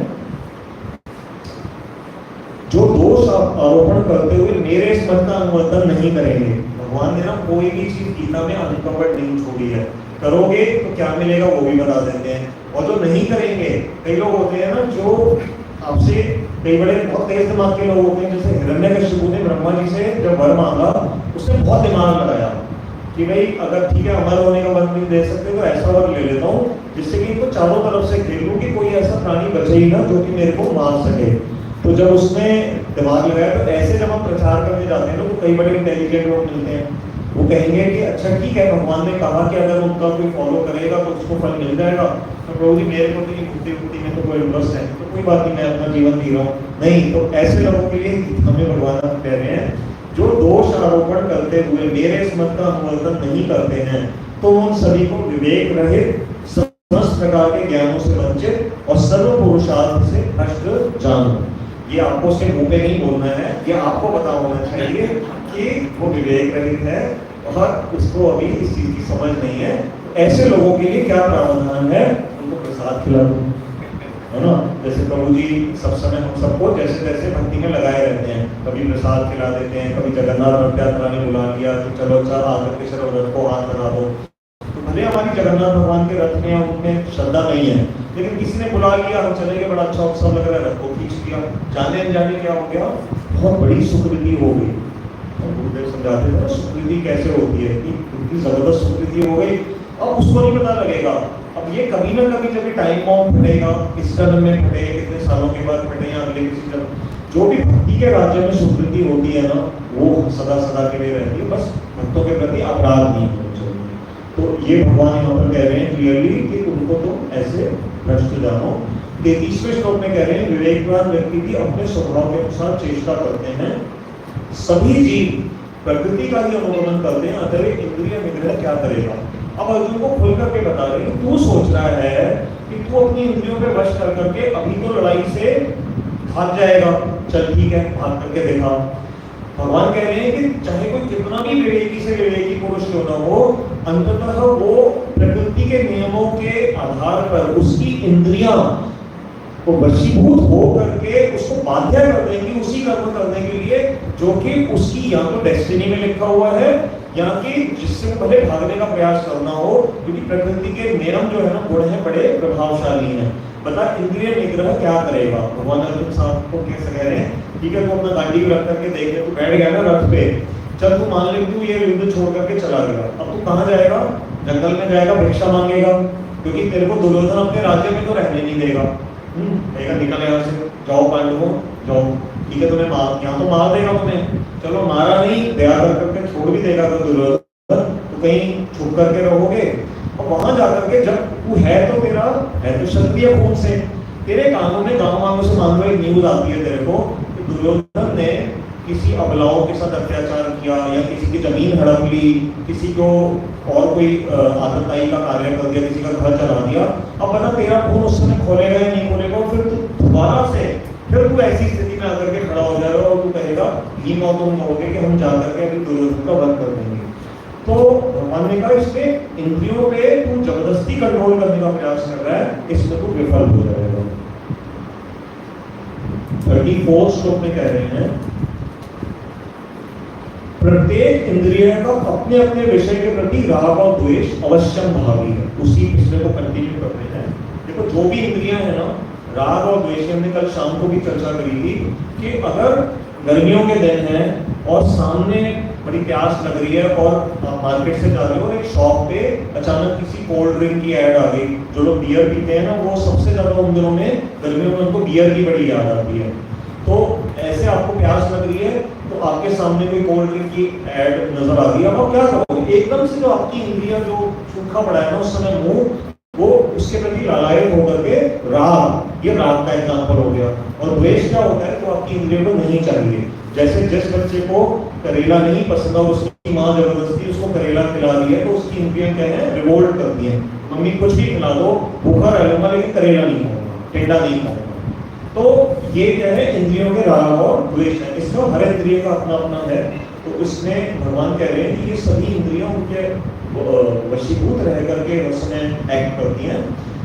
जो दोष आरोपण करते हुए मेरे इस मत का अनुमोदन नहीं करेंगे। भगवान ने ना कोई भी चीज गीता में अनकवर्ड नहीं छोड़ी है, करोगे तो क्या मिलेगा वो भी बता देते हैं, और जो नहीं करेंगे, कई लोग होते हैं ना जो आपसे कई बड़े बहुत तेज दिमाग के लोग होते हैं, जैसे हिरण्यकशिपु ने ब्रह्मा जी से जब वर मांगा, उसने बहुत दिमाग लगाया कि भाई अगर ठीक है अमर होने का वर नहीं दे सकते तो ऐसा वर ले लेता हूँ जिससे कि इनको चारों तरफ से घेर लूं कि कोई ऐसा प्राणी बचे ही ना जो कि मेरे को मार सके। तो जब उसने दिमाग लगाया, तो ऐसे जब हम प्रचार करने जाते हैं ना तो कई बड़े इंटेलिजेंट लोग मिलते हैं, वो कहेंगे कि अच्छा ठीक है, भगवान ने कहा कि अगर उनका कोई फॉलो करेगा तो उसको फल मिल जाएगा, तो प्रभु जी मेरे को तो ये बुद्धि में तो कोई इंटरेस्ट है, तो कोई बात नहीं, मैं अपना जीवन जी रहा हूँ। नहीं, तो ऐसे लोगों के लिए हमें भगवान कह रहे हैं जो दोष आरोपण करते हुए मेरे स्मृत का अनुवर्तन नहीं करते हैं, तो उन सभी को विवेक रहित समस्त प्रकार के ज्ञानों से वंचित और सर्व पुरुषार्थ से भ्रष्ट जानो। ये आपको उसके मुंह पे नहीं बोलना है, ये आपको पता होना चाहिए कि वो विवेक रहित है और उसको अभी इस चीज की समझ नहीं है। ऐसे लोगों के लिए क्या प्रावधान है, उनको प्रसाद खिला दो, है ना। जैसे प्रभु जी सब समय हम सबको जैसे जैसे भक्ति में लगाए रहते हैं, कभी प्रसाद खिला देते हैं, कभी जगन्नाथ रथ यात्रा ने बुला लिया तो चलो चल आकर के शरव रथ को हाथ लगा दो। तो भले हमारी जगन्नाथ भगवान के रथ में उनमें श्रद्धा नहीं है, लेकिन किसी ने बुला लिया, हम चले गए, बड़ा अच्छा उत्सव लग रहा है, रथ को खींच लिया, जाने अनजाने क्या हो गया, बहुत बड़ी सुकृति हो गई। गुरुदेव समझाते थे सुकृति कैसे होती है, इतनी जबरदस्त सुकृति हो गई, अब उसको नहीं पता लगेगा। अब ये कभी ना कभी जब टाइम बॉम्ब फटेगा, इस जन्म में फटे, कितने सालों के बाद फटे या अगले किसी जन्म, जो भी भक्ति के राज्य में सुकृति होती है ना, वो सदा सदा के लिए रहती है, बस भक्तों के प्रति अपराध नहीं होना चाहिए। तो ये भगवान यहाँ पर कह रहे हैं क्लियरली कि उनको तो ऐसे भ्रष्ट जानो। 33वें श्लोक में कह रहे हैं विवेकवान व्यक्ति भी अपने स्वभाव के अनुसार चेष्टा करते हैं, सभी जीव प्रकृति का ही अनुगमन करते हैं, अतः इंद्रिय निग्रह क्या करेगा। अब अर्जुन को खुल करके बता रहे हैं, तू सोच रहा है कि तू अपनी इंद्रियों पे वश कर करके अभी तो लड़ाई से भाग जाएगा, चल ठीक है भाग करके देखा। भगवान कह रहे हैं कि चाहे कोई कितना भी विवेकी से विवेकी पुरुष क्यों ना हो, अंततः वो प्रकृति के नियमों के आधार पर उसकी इंद्रियां को वशीभूत हो करके उसको बाध्य कर देंगी उसी कर्म करने के लिए जो कि उसकी या तो डेस्टिनी में लिखा हुआ है या कि जिससे वो पहले भागने का प्रयास करना हो, क्योंकि प्रकृति के नियम जो है ना गुण है बड़े प्रभावशाली हैं। बता इंद्रिय निग्रह क्या करेगा। भगवान अर्जुन साहब को कैसे कह रहे हैं, ठीक है, तो अपना गाड़ी रख करके देख ले, तू बैठ गया ना रथ पे, चल तू मान ले तू ये युद्ध छोड़ करके चला गया, अब तू कहाँ जाएगा, जंगल में जाएगा, भिक्षा मांगेगा, क्योंकि तेरे को दुर्योधन अपने राज्य में तो रहने नहीं देगा। निकल यहाँ से, जाओ पांडवों जाओ, ठीक है तुम्हें मार, यहाँ तो मार देगा तुम्हें, चलो मारा नहीं, दया करके छोड़ भी देगा तो दुर्योधन, तो कहीं छुप करके रहोगे। और वहां जाकर के जब तू है तो तेरा है तो क्षत्रिय खून से, तेरे कानों में गाँव वालों से मान लो एक न्यूज आती है तेरे को कि दुर्योधन ने किसी अबलाओं के साथ अत्याचार किया या किसी की जमीन हड़प ली, किसी को और कोई आतंकवादी का कार्य कर दिया, किसी का घर चला दिया। अब बता तेरा खून उस समय खोलेगा या नहीं खोलेगा, और फिर तू दोबारा से फिर तू ऐसी स्थिति में आकर के खड़ा हो जाएगा और तू कहेगा ही मौत तुम कहोगे कि हम जाकर के अभी दुर्योधन का वध कर देंगे। तो भगवान ने कहा इसमें इंद्रियों पे तू जबरदस्ती कंट्रोल करने का प्रयास कर रहा है, इसमें तू विफल हो जाएगा। 34 श्लोक में कह रहे हैं प्रत्येक इंद्रिय का अपने अपने विषय के प्रति राग और द्वेष अवश्यम भावी है। उसी पिछले को कंटिन्यू कर रहे हैं। देखो जो भी इंद्रियां है ना, राग और द्वेष, हमने कल शाम को भी चर्चा करी थी कि अगर गर्मियों के दिन है और सामने बड़ी प्यास लग रही है और आप मार्केट से जा रहे हो और एक शॉप पे अचानक किसी कोल्ड ड्रिंक की ऐड आ गई, जो लोग बियर पीते हैं ना वो सबसे ज्यादा उन दिनों में गर्मियों में उनको बियर की बड़ी याद आती है। तो ऐसे आपको प्यास लग रही है तो आपके सामने कोई कोल्ड ड्रिंक की ऐड नजर आ रही है, अब आप क्या करोगे, एकदम से जो आपकी इंद्रियां जो सूखा पड़ा है ना उस समय मुंह वो उसके प्रति लालायित होकर के राग, ये राग का एग्जाम्पल हो गया। और द्वेष क्या होता है, तो आपकी इंद्रियों को नहीं चाहिए। जैसे जिस बच्चे को करेला नहीं पसंद और उसकी माँ जबरदस्ती उसको करेला खिला दी है तो उसकी इंद्रियां क्या है, रिवोल्ट करती है, मम्मी कुछ भी खिला दो, भूखा रह लूंगा लेकिन करेला नहीं खाऊंगा, टेंडा नहीं खाऊंगा। तो ये क्या है, इंद्रियों के राग और द्वेष है। इसमें हर इंद्रिय का अपना अपना है। तो इसमें भगवान कह रहे हैं कि ये सभी इंद्रियां उनके वशीभूत रह करके उसमें एक्ट करती हैं,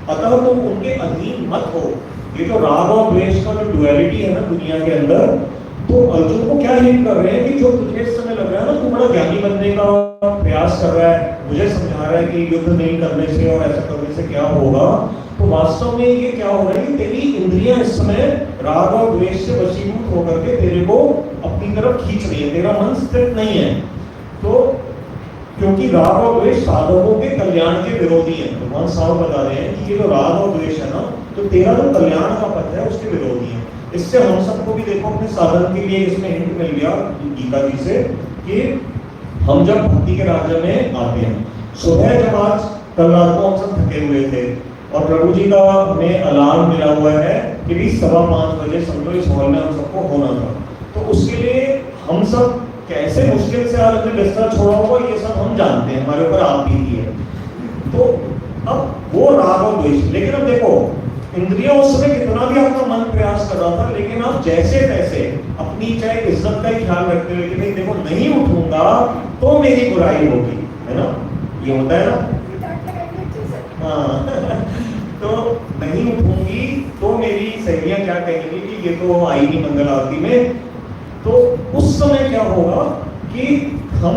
अतः तुम उनके अधीन मत हो। ये जो राग और द्वेष का जो डुअलिटी है ना दुनिया के अंदर, तो अर्जुन को क्या हिंट कर रहे हैं कि जो तुझे इस समय लग रहा है ना तू बड़ा ज्ञानी बनने का प्रयास कर रहा है, मुझे समझा रहा है कि युद्ध नहीं करने से और ऐसा करने से क्या होगा, तो वास्तव में ये क्या हो रहा है कि तेरी इंद्रियां इस समय राग और द्वेष से वशीभूत होकर के तेरे को अपनी तरफ खींच रही है, तेरा मन स्थिर नहीं है। तो क्योंकि राग और द्वेष साधकों के कल्याण के विरोधी है, भगवान साहब बता रहे हैं कि ये जो राग और द्वेष है ना, तो तेरा जो कल्याण का पथ है उसके विरोधी है। इससे हम सबको भी देखो अपने साधन के लिए इसमें हिंट मिल गया गीता जी से कि हम जब भक्ति के राज्य में आते हैं, सुबह जब आज कल रात को हम सब थके हुए थे और प्रभु जी का हमें अलार्म मिला हुआ है कि भी 5:15 बजे समझो इस हॉल में हम सबको होना था, तो उसके लिए हम सब कैसे मुश्किल से आज अपने बिस्तर छोड़ा होगा ये सब हम जानते हैं, हमारे ऊपर आप बीती है। तो अब वो राग और द्वेष, लेकिन अब देखो इंद्रियों उस समय कितना भी आपका मन प्रयास कर रहा था, लेकिन आप जैसे तैसे अपनी चाहे इज्जत का ही ख्याल रखते हुए कि नहीं देखो नहीं उठूंगा तो मेरी बुराई होगी, है ना, ये होता है ना, हाँ तो नहीं उठूंगी तो मेरी सहेलियां क्या कहेंगी कि ये तो आई नहीं मंगल आरती में। तो उस समय क्या होगा कि हम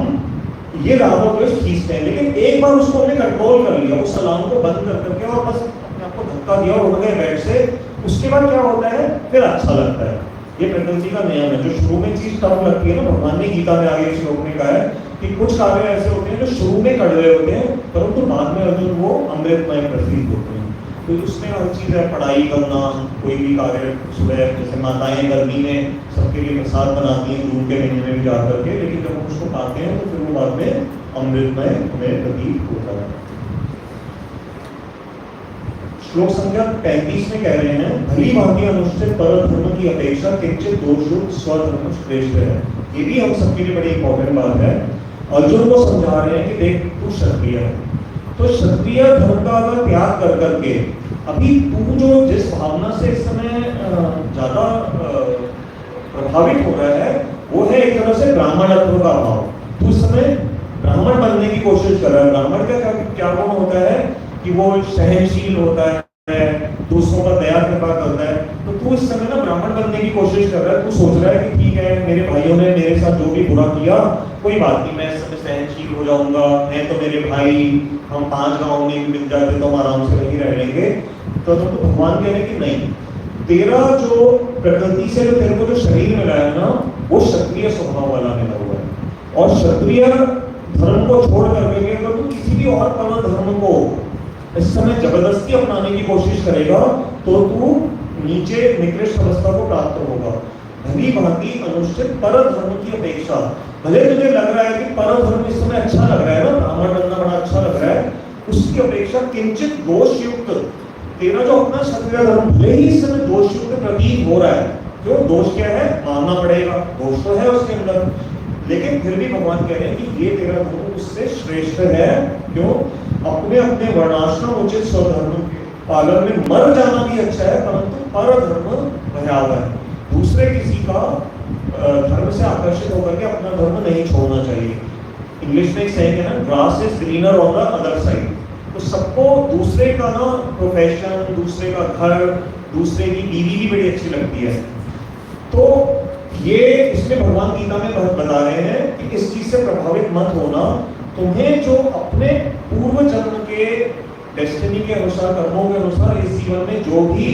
ये राग और द्वेष खींचते हैं, लेकिन एक बार उसको हमने कंट्रोल कर लिया, उस अलार्म को बंद कर करके और बस अपने आप को धक्का दिया और उठ गए बेड से, उसके बाद क्या होता है फिर अच्छा लगता है। ये प्रकृति का नियम है, जो शुरू में चीज टफ लगती है ना, भगवान ने गीता में आगे श्लोक में कहा है कि कुछ कार्य ऐसे होते हैं जो शुरू में कड़वे होते हैं परंतु बाद में अर्जुन वो अमृतमय प्रतीत होते हैं। तो उसमें हर चीज़ है, पढ़ाई करना, कोई भी कार्य, सुबह जैसे माताएं गर्मी में सबके लिए प्रसाद बनाती हैं जून के महीने में भी जा करके, लेकिन जब हम उसको पाते हैं तो फिर वो बाद में अमृतमय हमें प्रतीत होता है। श्लोक संख्या 35 में कह रहे हैं, भली भांति अनुष्ठित पर धर्म की अपेक्षा किंचित दोषयुक्त स्वधर्म श्रेष्ठ है। ये भी हम सबके लिए बड़ी इंपॉर्टेंट बात है। अर्जुन को समझा रहे हैं कि देख तू क्षत्रिय है, तो क्षत्रिय धर्म का अगर त्याग कर करके अभी तू जो जिस भावना से इस समय ज्यादा प्रभावित हो रहा है वो है एक तरह से ब्राह्मणत्व का भाव। तू इस समय ब्राह्मण बनने की कोशिश कर रहा है। ब्राह्मण का क्या गुण होता है कि वो सहनशील होता है, दूसरों पर दया कृपा करता है। तो तू इस समय ना ब्राह्मण बनने की कोशिश कर रहा है। तू सोच रहा है कि ठीक है मेरे भाइयों ने मेरे साथ जो भी बुरा किया कोई बात नहीं, मैं इस समय सहनशील हो जाऊंगा, मैं तो मेरे भाई हम 5 गांव में मिल जाते तो हम आराम से वहीं रह लेंगे। तो भगवान कह रहे कि नहीं, तेरा जो प्रकृति से जो तेरे को जो शरीर मिला है ना वो क्षत्रिय स्वभाव वाला मिला हुआ है, और क्षत्रिय धर्म को छोड़ करके अगर तू किसी भी और परम धर्म को इस समय जबरदस्ती अपनाने की कोशिश करेगा तो तू नीचे निकृष्ट अवस्था को प्राप्त होगा। भली भांति अनुष्ठित पर धर्म की अपेक्षा, भले तुझे लग रहा है कि पर धर्म इस समय अच्छा लग रहा है ना, ब्राह्मण बनना बड़ा अच्छा लग रहा है, उसकी अपेक्षा किंचित दोष युक्त तेरा जो अपना क्षत्रिय धर्म भले ही इस समय दोष युक्त प्रतीत हो रहा है। क्यों दोष क्या है, मानना पड़ेगा, दोष तो है उसके अंदर, लेकिन फिर भी भगवान कह रहे हैं कि ये तेरा धर्म उससे श्रेष्ठ है। क्यों, अपने अपने वर्णाश्रम उचित स्वधर्म के पालन में मर जाना भी अच्छा है, परंतु पर धर्म भयावह है। दूसरे किसी का धर्म से आकर्षित होकर के अपना धर्म नहीं छोड़ना चाहिए। इंग्लिश में एक सेइंग है ना, grass is greener on the other side. तो सबको दूसरे का ना प्रोफेशन, दूसरे का घर, दूसरे की बीवी भी बड़ी अच्छी लगती है। तो ये इसमें भगवान गीता में बता रहे हैं कि इस चीज से प्रभावित मत होना। तुम्हें जो अपने पूर्व जन्म के डेस्टिनी के अनुसार, कर्मों के अनुसार इस जीवन में जो भी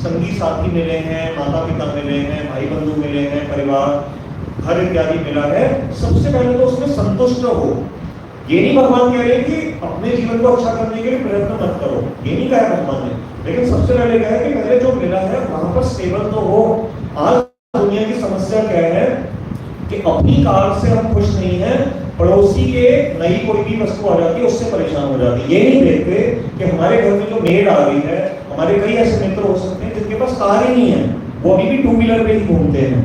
संगी साथी मिले हैं, माता पिता मिले हैं, भाई बंधु मिले हैं, परिवार घर इत्यादि मिला है, सबसे पहले तो उसमें संतुष्ट हो। ये नहीं भगवान कह रहे हैं कि अपने जीवन को अच्छा करने के लिए प्रयत्न मत करो, ये नहीं कहा भगवान ने, लेकिन सबसे पहले कहा है कि पहले जो मिला है वहां पर स्टेबल तो हो। आज दुनिया की समस्या क्या है कि अपनी कार से हम खुश नहीं हैं, पड़ोसी के नई कोई भी वस्तु आ जाती है उससे परेशान हो जाती है। ये नहीं देखते कि हमारे घर में जो मेड आ रही है, हमारे कई ऐसे मित्र हो सकते हैं जिनके पास कार ही नहीं है, वो अभी भी 2 व्हीलर पे ही घूमते हैं,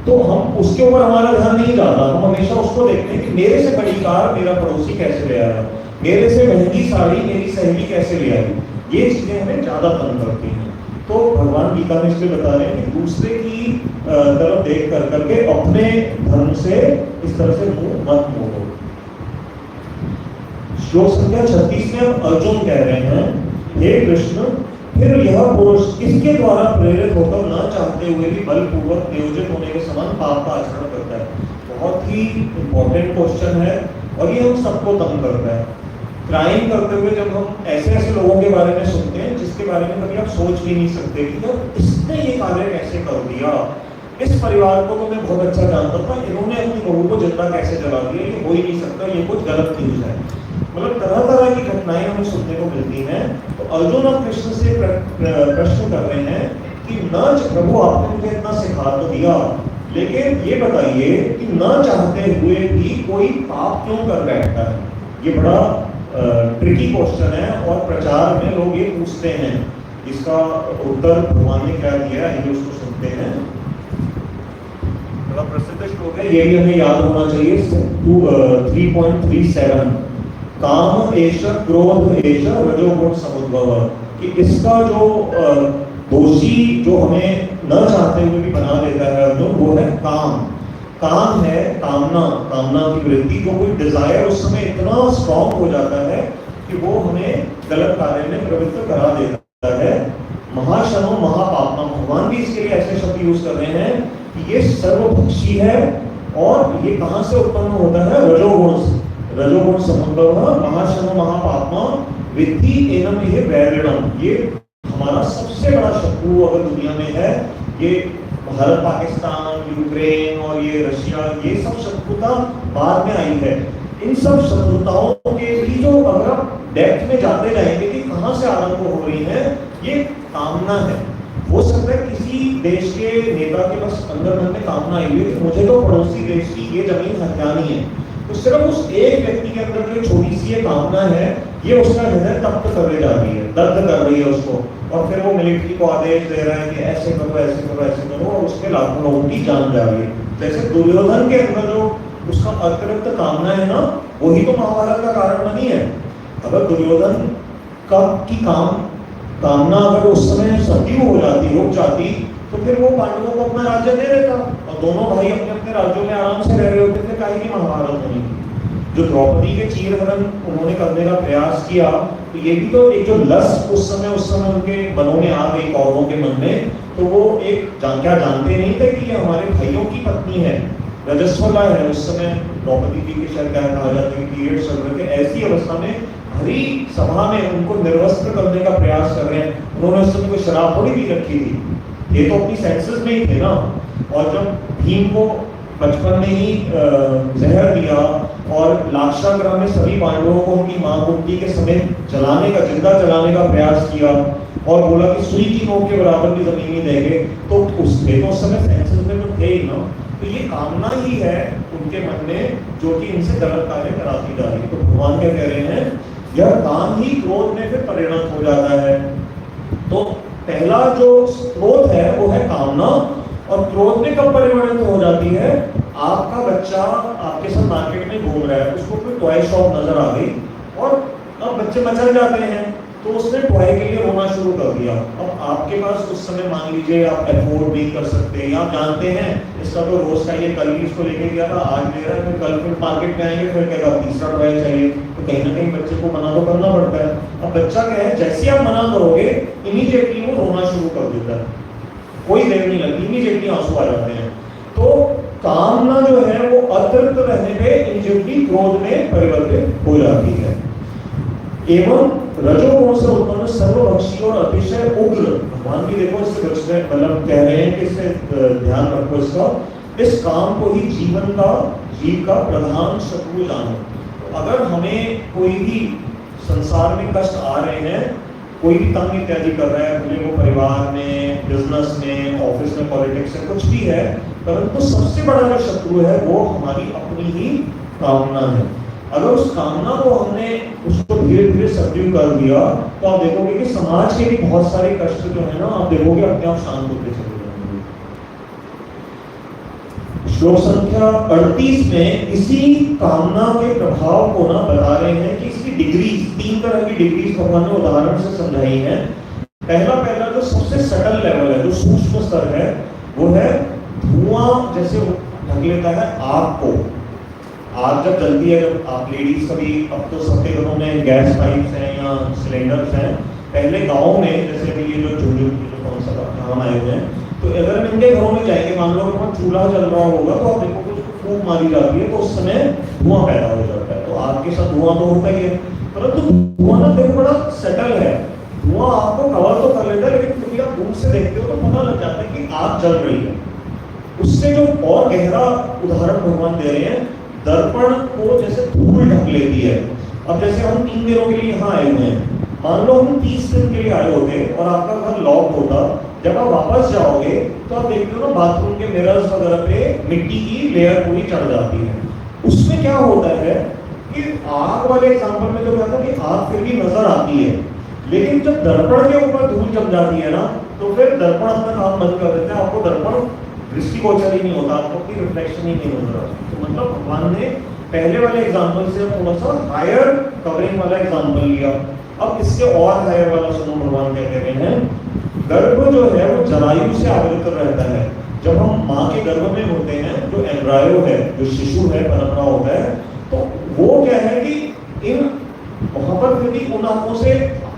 तो हम उसके ऊपर हमारा ध्यान नहीं जाता। हम हमेशा उसको देखते हैं कि मेरे से बड़ी कार मेरा पड़ोसी कैसे ले आया, मेरे से महंगी साड़ी मेरी सहेली कैसे ले आई। ये चीजें हमें ज्यादा तंग करती हैं। तो भगवान गीता में इसलिए बता रहे हैं कि दूसरे की तरफ देख कर करके अपने धर्म से इस तरह से मुंह मत मोड़ो। श्लोक संख्या 36 में अर्जुन कह रहे हैं, हे कृष्ण, फिर यह पुरुष किसके द्वारा प्रेरित होकर न चाहते हुए भी बलपूर्वक नियोजित होने के समान पाप का आचरण करता है। बहुत ही इंपॉर्टेंट क्वेश्चन है। और ये हम सबको तंग करता है। क्राइम करते हुए जब हम ऐसे ऐसे लोगों के बारे में सुनते हैं जिसके बारे में कभी आप सोच भी नहीं सकते कि यार इसने ये कार्य कैसे कर दिया, इस परिवार को तो मैं बहुत अच्छा जानता था, इन्होंने अपनी बहू को जिंदा कैसे जला दिया, ये हो ही नहीं सकता, ये कुछ गलत न्यूज है। मतलब तरह तरह की घटनाएं हमें सुनने को मिलती हैं। तो अर्जुन और कृष्ण से प्रश्न कर रहे हैं कि न प्रभु आपने मुझे इतना सिखा तो दिया, लेकिन ये बताइए कि न चाहते हुए भी कोई पाप क्यों कर बैठता है। ये बड़ा ट्रिकी क्वेश्चन है और प्रचार में लोग ये पूछते हैं। इसका उत्तर भगवान ने क्या दिया है, ये उसको सुनते हैं। बड़ा प्रसिद्ध श्लोक है, ये भी हमें याद होना चाहिए। 3.37 काम एष क्रोध एष रजोगुण समुद्भव, कि इसका जो दोषी जो हमें न चाहते हुए भी बना देता है अर्जुन, वो है काम। काम है कामना, कामना की वृत्ति, जो कोई डिजायर उस समय इतना स्ट्रॉन्ग हो जाता है कि वो हमें गलत कार्य में प्रवृत्त करा देता है। महाशनो महापापमा, भगवान भी इसके लिए ऐसे शब्द यूज कर रहे हैं कि ये सर्वभक्षी है। और ये कहां से उत्पन्न होता है, रजोगुण से। रजोगुण संबंध महाशनो महापापमा विद्धि एनम ये वैरिणम, ये हमारा सबसे बड़ा शत्रु अगर दुनिया में है। ये भारत, पाकिस्तान, यूक्रेन और ये रशिया, ये सब शत्रुता बाद में आई है। इन सब शत्रुताओं के भी जो अगर आप डेप्थ में जाते जाएंगे कि कहां से आरंभ हो रही है, ये कामना है। हो सकता है किसी देश के नेता के बस अंदर मन में कामना आई हुई कि मुझे तो पड़ोसी देश की ये जमीन हथियानी है, तो सिर्फ उस एक व्यक्ति के अंदर जो छोटी सी ये कामना है, ये उसका हृदय तप्त करने जा रही है, दर्द कर रही है उसको। और फिर वो मिलिट्री को आदेश दे रहा है कि ऐसे करो ऐसे करो ऐसे करो, और उसके लाखों लोगों की जान जा रही है। जैसे दुर्योधन के अंदर जो उसका अतिरिक्त कामना है ना, वही तो महाभारत का कारण बनी है। अगर दुर्योधन की कामना अगर उस समय सत्य हो जाती, रुक जाती, तो फिर वो पांडवों को अपना राज्य दे देता और दोनों भाई अपने अपने राज्यों में आराम से रह रहे होते थे, काहे की महाभारत बनी। जो द्रौपदी के चीरहरण उन्होंने करने का प्रयास किया, तो ये भी तो एक जो लस्ट उस समय उनके मनों में आ गई, कौरवों के मन में, तो वो एक क्या जानते नहीं थे कि ये हमारे भाइयों की पत्नी है, रजस्वला है। उस समय द्रौपदी जी के शायद क्या कहा जाता है, पीरियड चल रहे थे, ऐसी अवस्था में भरी सभा में उनको निर्वस्त्र करने का प्रयास कर रहे हैं। उन्होंने उस समय कोई शराब थोड़ी भी रखी थी, ये तो अपनी सेंसेस में ही थे ना। और जब भीम को बचपन में ही जहर दिया और लाक्षागृह में सभी पांडवों को उनकी मां कुंती के समेत जिंदा जलाने का प्रयास किया और बोला कि सुई की नोक के बराबर भी जमीन ही देंगे, तो उस समय सेंसेस में तो थे ही ना। तो ये कामना ही है उनके मन में जो कि इनसे गलत कार्य कराती जा रही है। तो भगवान क्या कह रहे हैं, यह काम ही क्रोध में फिर परिणत हो जाता है। तो पहला जो स्रोत है वो है कामना, और क्रोध में कब परिवर्तित हो जाती है, आपका बच्चा आपके साथ मार्केट में घूम रहा है, उसको कोई टॉय शॉप नजर आ गई और अब बच्चे मचल जाते हैं, तो उसने टॉय के लिए रोना शुरू कर दिया। अब आपके पास उस समय मान लीजिए आप अफोर्ड नहीं कर सकते, या आप जानते हैं इसका तो रोज का ये कल भी इसको लेके गया था, आज ले रहा है, फिर कल फिर मार्केट में आएंगे, फिर कहेगा तीसरा टॉय चाहिए, तो कहीं ना कहीं बच्चे को मना तो करना पड़ता है। अब बच्चा क्या है, जैसे आप मना करोगे इमीडिएटली वो रोना शुरू कर देता है, कोई देर नहीं लगती, इमीडिएटली आंसू आ जाते हैं। तो कामना जो है वो अतिरिक्त रहने पे इमीडिएटली क्रोध में परिवर्तित हो जाती है। एवं रजोगुण से उत्पन्न सर्वभक्षी और अतिशय उग्र, भगवान भी देखो इससे मतलब कह रहे हैं कि इससे ध्यान रखो इसका, इस काम को ही जीव का प्रधान शत्रु जानो। अगर हमें कोई भी संसार में कष्ट आ रहे हैं, कोई भी तंग इत्यादि कर रहा है, भले वो परिवार में, बिजनेस में, ऑफिस में, पॉलिटिक्स में, कुछ भी है, परंतु सबसे बड़ा जो शत्रु है वो हमारी अपनी ही कामना है। अगर उस कामना को हमने उसको धीरे धीरे सबड्यू कर दिया, तो आप देखोगे कि समाज के भी बहुत सारे कष्ट जो है ना, आप देखोगे अपने आप शांत होते चले जाएंगे। श्लोक संख्या 38 में इसी कामना के प्रभाव को ना बता रहे हैं कि इसकी डिग्रीज, 3 तरह की डिग्रीज भगवान ने उदाहरण से समझाई है। पहला जो सबसे सटल लेवल है, जो सूक्ष्म स्तर है, वो है धुआं जैसे ढक लेता है आग को। आग जब जलती है, जब आप लेडीज कभी, अब तो सबके घरों में गैस पाइप्स हैं या सिलेंडर्स हैं, पहले गाँव में जैसे अभी ये जो कौन सा काम आए हुए हैं, तो अगर हम इनके घरों में जाएंगे, मान लो वहाँ चूल्हा जल रहा होगा, तो आप देखो कुछ फूंक मारी जाती है तो उस समय धुआं पैदा हो जाता है। तो आग के साथ धुआं तो होता ही है, परंतु धुआं ना देखो बड़ा सेटल है, धुआं आपको कवर तो कर लेता है, लेकिन कभी आप दूर से देखते हो तो पता लग जाता है कि आग जल रही है। उससे जो और गहरा उदाहरण भगवान दे रहे हैं, दर्पण को जैसे धूल ढक लेती है। अब जैसे हम 3 दिनों के लिए यहाँ आए हुए हैं, मान लो हम 30 दिन के लिए आए होते और आपका घर लॉक होता, जब आप वापस जाओगे तो आप देखते हो ना बाथरूम के मिरर्स वगैरह पे मिट्टी की लेयर पूरी चढ़ जाती है। उसमें क्या होता है कि आग वाले एग्जाम्पल में तो क्या था कि आग फिर भी नजर आती है, लेकिन जब दर्पण के ऊपर धूल जम जाती है ना, तो फिर दर्पण अपना काम बंद कर देता है, आपको दर्पण दृष्टिगोचर ही नहीं होता, आपको कोई रिफ्लेक्शन ही नहीं नजर आता। तो मतलब भगवान ने पहले वाले एग्जाम्पल से थोड़ा सा हायर कवरिंग वाला एग्जाम्पल लिया। अब इससे और हायर वाला सुनो, भगवान क्या कह रहे हैं, गर्भ जो है वो जरायु से आवृत रहता है। जब हम माँ के गर्भ में होते हैं, जो एम्ब्रायो है, जो शिशु है, पनप रहा होता है, तो वो क्या है कि इन वहां पर फिर भी उन आंखों से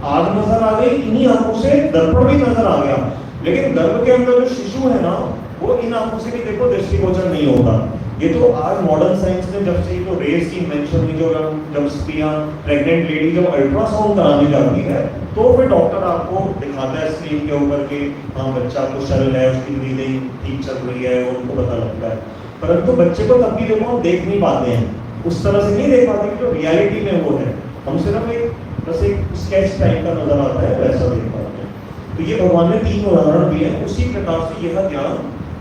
आग नजर आ गई, इन्हीं आंखों से दर्पण भी नजर आ गया, लेकिन गर्भ के अंदर जो शिशु है ना, वो इन आंखों से भी देखो दृष्टिगोचर नहीं होता। ये तो आज मॉडर्न साइंस में जब से जो रेस की इन्वेंशन हुई, जो जब स्त्रियां प्रेग्नेंट लेडी जब अल्ट्रासाउंड कराने जाती है, तो फिर डॉक्टर आपको दिखाता है स्क्रीन के ऊपर कि हाँ बच्चा कुशल है, उसकी ब्रीदिंग ठीक चल रही है, उनको पता लगता है। परंतु बच्चे को तब भी देखो हम देख नहीं पाते हैं, उस तरह से नहीं देख पाते कि जो रियलिटी में वो है, हम सिर्फ बस एक स्केच टाइप का नजर आता है, वैसा देख पाते हैं। तो ये भगवान ने 3 उदाहरण दिए हैं। उसी प्रकार से यह ज्ञान